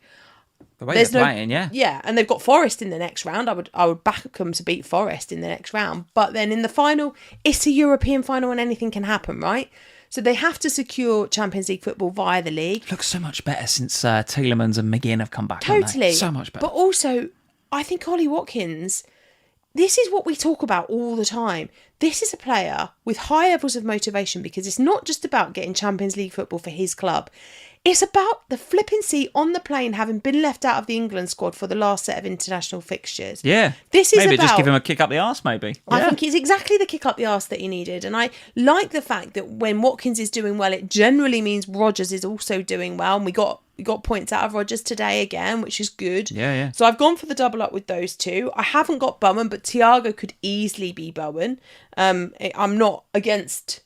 A: The way they're playing, yeah.
B: Yeah, and they've got Forest in the next round. I would back them to beat Forest in the next round. But then in the final, it's a European final and anything can happen, right? So they have to secure Champions League football via the league.
A: Looks so much better since Tielemans and McGinn have come back.
B: Totally.
A: So much better.
B: But also, I think Ollie Watkins, this is what we talk about all the time. This is a player with high levels of motivation, because it's not just about getting Champions League football for his club. It's about the flipping seat on the plane, having been left out of the England squad for the last set of international fixtures.
A: Yeah.
B: This is
A: maybe just give him a kick up the arse, maybe.
B: I think it's exactly the kick up the arse that he needed. And I like the fact that when Watkins is doing well, it generally means Rodgers is also doing well. And we got points out of Rodgers today again, which is good.
A: Yeah.
B: So I've gone for the double up with those 2. I haven't got Bowen, but Thiago could easily be Bowen. I'm not against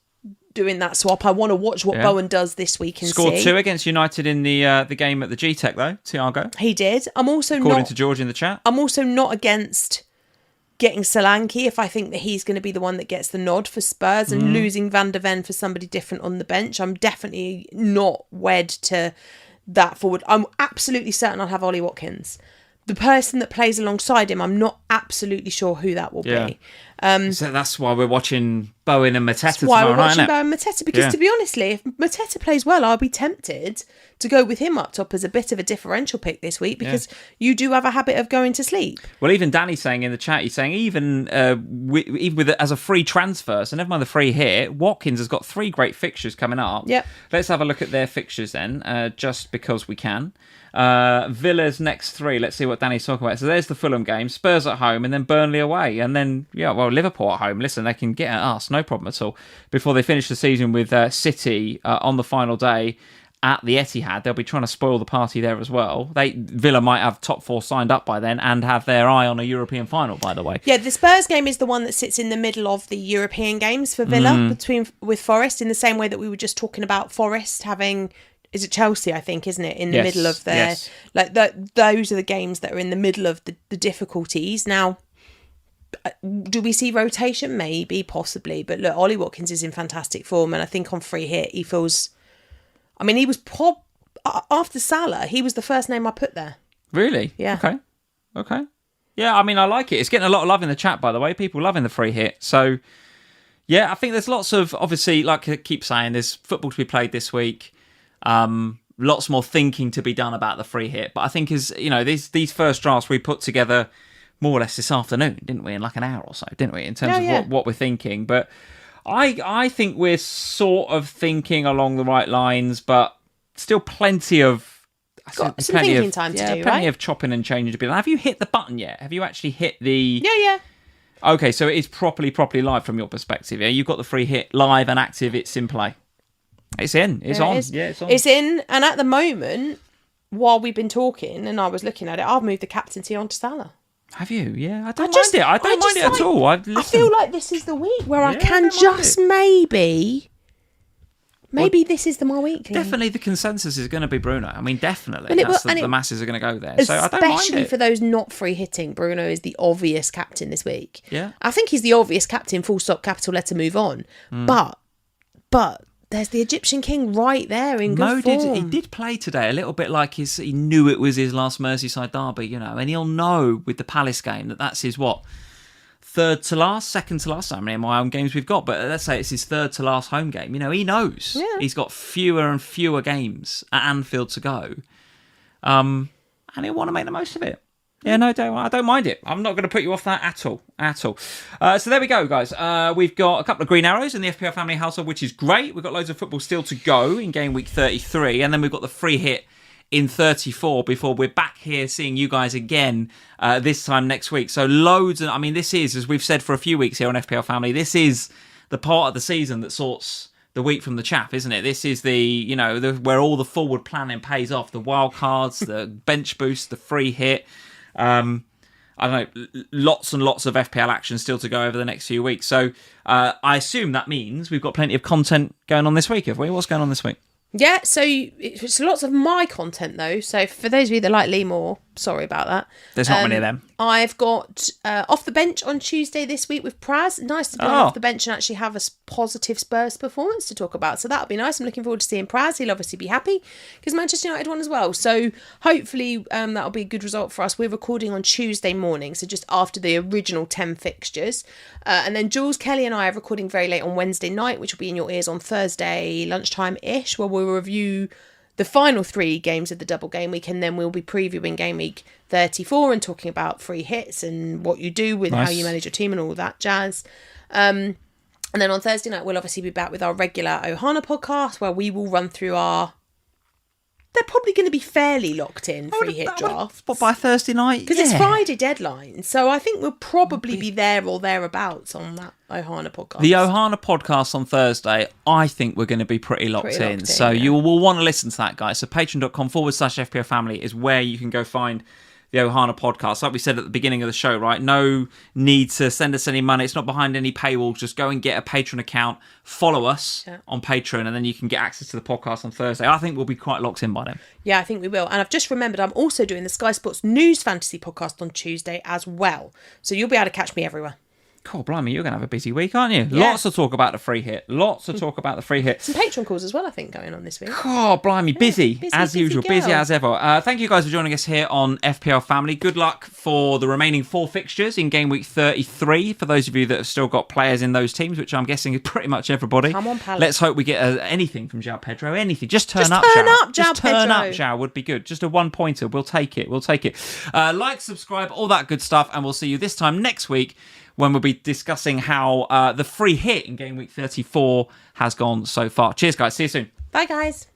B: doing that swap. I want to watch what Bowen does this week and
A: Scored 2 against United in the game at the G-Tech though, Thiago.
B: He did.
A: According to George in the chat.
B: I'm also not against getting Solanke if I think that he's going to be the one that gets the nod for Spurs, and losing Van der Ven for somebody different on the bench. I'm definitely not wed to that forward. I'm absolutely certain I'll have Ollie Watkins. The person that plays alongside him, I'm not absolutely sure who that will be.
A: So that's why we're watching Bowen and Mateta
B: Why
A: tomorrow
B: we're
A: night,
B: watching
A: isn't it?
B: Bowen and Mateta, because to be honestly, if Mateta plays well, I'll be tempted to go with him up top as a bit of a differential pick this week, because you do have a habit of going to sleep.
A: Well, even Danny's saying in the chat, he's saying even with as a free transfer, so never mind the free hit, Watkins has got 3 great fixtures coming up.
B: Yep.
A: Let's have a look at their fixtures then, just because we can. Villa's next 3. Let's see what Danny's talking about. So there's the Fulham game, Spurs at home, and then Burnley away, and then Liverpool at home. Listen, they can get at us, no problem at all. Before they finish the season with City on the final day at the Etihad, they'll be trying to spoil the party there as well. Villa might have top 4 signed up by then and have their eye on a European final, by the way.
B: Yeah, the Spurs game is the one that sits in the middle of the European games for Villa with Forest, in the same way that we were just talking about Forest having. Is it Chelsea, I think, isn't it? In the middle of their...
A: Yes.
B: Those are the games that are in the middle of the difficulties. Now, do we see rotation? Maybe, possibly. But look, Ollie Watkins is in fantastic form. And I think on free hit, he feels... I mean, he was... After Salah, he was the first name I put there.
A: Really?
B: Yeah.
A: Okay. Yeah, I mean, I like it. It's getting a lot of love in the chat, by the way. People loving the free hit. So, yeah, I think there's lots of... Obviously, like I keep saying, there's football to be played this week. Lots more thinking to be done about the free hit, but I think these first drafts we put together more or less this afternoon, didn't we? In like an hour or so, didn't we? In terms of what we're thinking, but I think we're sort of thinking along the right lines, but still plenty of
B: got some thinking time to do,
A: plenty
B: right?
A: of chopping and changing to be done. Have you hit the button yet? Have you actually hit the?
B: Yeah.
A: Okay, so it is properly live from your perspective. Yeah, you've got the free hit live and active. It's in play. It's in. It's on. It's on.
B: It's in. And at the moment, while we've been talking and I was looking at it, I've moved the captaincy onto Salah.
A: Have you? Yeah, I don't mind it. I don't mind it at all.
B: I feel like this is the week where I can just maybe this is my week.
A: Definitely the consensus is going to be Bruno. I mean, definitely. The masses are going to go there. So I don't mind it.
B: Especially for those not free hitting, Bruno is the obvious captain this week.
A: Yeah.
B: I think he's the obvious captain, full stop, capital letter, move on. But there's the Egyptian king right there in good form.
A: He did play today a little bit like he knew it was his last Merseyside derby, and he'll know with the Palace game that's his second to last, how many of my own games we've got, but let's say it's his third to last home game. He knows he's got fewer and fewer games at Anfield to go, and he'll want to make the most of it. Yeah, no, I don't mind it. I'm not going to put you off that at all. So there we go, guys. We've got a couple of green arrows in the FPL family household, which is great. We've got loads of football still to go in Gameweek 33, and then we've got the free hit in 34 before we're back here seeing you guys again this time next week. So loads, and I mean, this is, as we've said for a few weeks here on FPL Family, this is the part of the season that sorts the wheat from the chaff, isn't it? This is where all the forward planning pays off. The wildcards, the bench boost, the free hit. I don't know, lots and lots of FPL action still to go over the next few weeks. So I assume that means we've got plenty of content going on this week, have we? What's going on this week?
B: Yeah, so it's lots of my content though. So for those of you that like Lee more, sorry about that.
A: There's not many of them.
B: I've got off the bench on Tuesday this week with Praz. Nice to be off the bench and actually have a positive Spurs performance to talk about. So that'll be nice. I'm looking forward to seeing Praz. He'll obviously be happy because Manchester United won as well. So hopefully that'll be a good result for us. We're recording on Tuesday morning, so just after the original 10 fixtures. And then Jules, Kelly and I are recording very late on Wednesday night, which will be in your ears on Thursday lunchtime-ish, where we'll review the final 3 games of the double game week, and then we'll be previewing game week 34 and talking about free hits and what you do with how you manage your team and all that jazz. And then on Thursday night, we'll obviously be back with our regular Ohana podcast, where we will run through they're probably going to be fairly locked in free hit drafts.
A: But by Thursday night?
B: Because it's Friday deadline. So I think we'll probably be there or thereabouts on that Ohana podcast.
A: The Ohana podcast on Thursday, I think we're going to be pretty locked in. So you will want to listen to that, guys. So patreon.com/FPL Family is where you can go find the Ohana podcast. Like we said at the beginning of the show, right? No need to send us any money. It's not behind any paywalls. Just go and get a Patreon account. Follow us on Patreon, and then you can get access to the podcast on Thursday. I think we'll be quite locked in by then.
B: Yeah, I think we will. And I've just remembered I'm also doing the Sky Sports News Fantasy podcast on Tuesday as well. So you'll be able to catch me everywhere.
A: God, blimey, you're going to have a busy week, aren't you?
B: Yeah.
A: Lots to talk about the free hit. Some
B: Patreon calls as well, I think, going on this week.
A: God, blimey, busy as usual,
B: girl.
A: busy as ever. Thank you guys for joining us here on FPL Family. Good luck for the remaining 4 fixtures in Gameweek 33. For those of you that have still got players in those teams, which I'm guessing is pretty much everybody.
B: Come on, Palace.
A: Let's hope we get anything from João Pedro. Anything. Just turn up, João would be good. Just a 1-pointer. We'll take it. Like, subscribe, all that good stuff, and we'll see you this time next week when we'll be discussing how the free hit in Game Week 34 has gone so far. Cheers, guys. See you soon.
B: Bye, guys.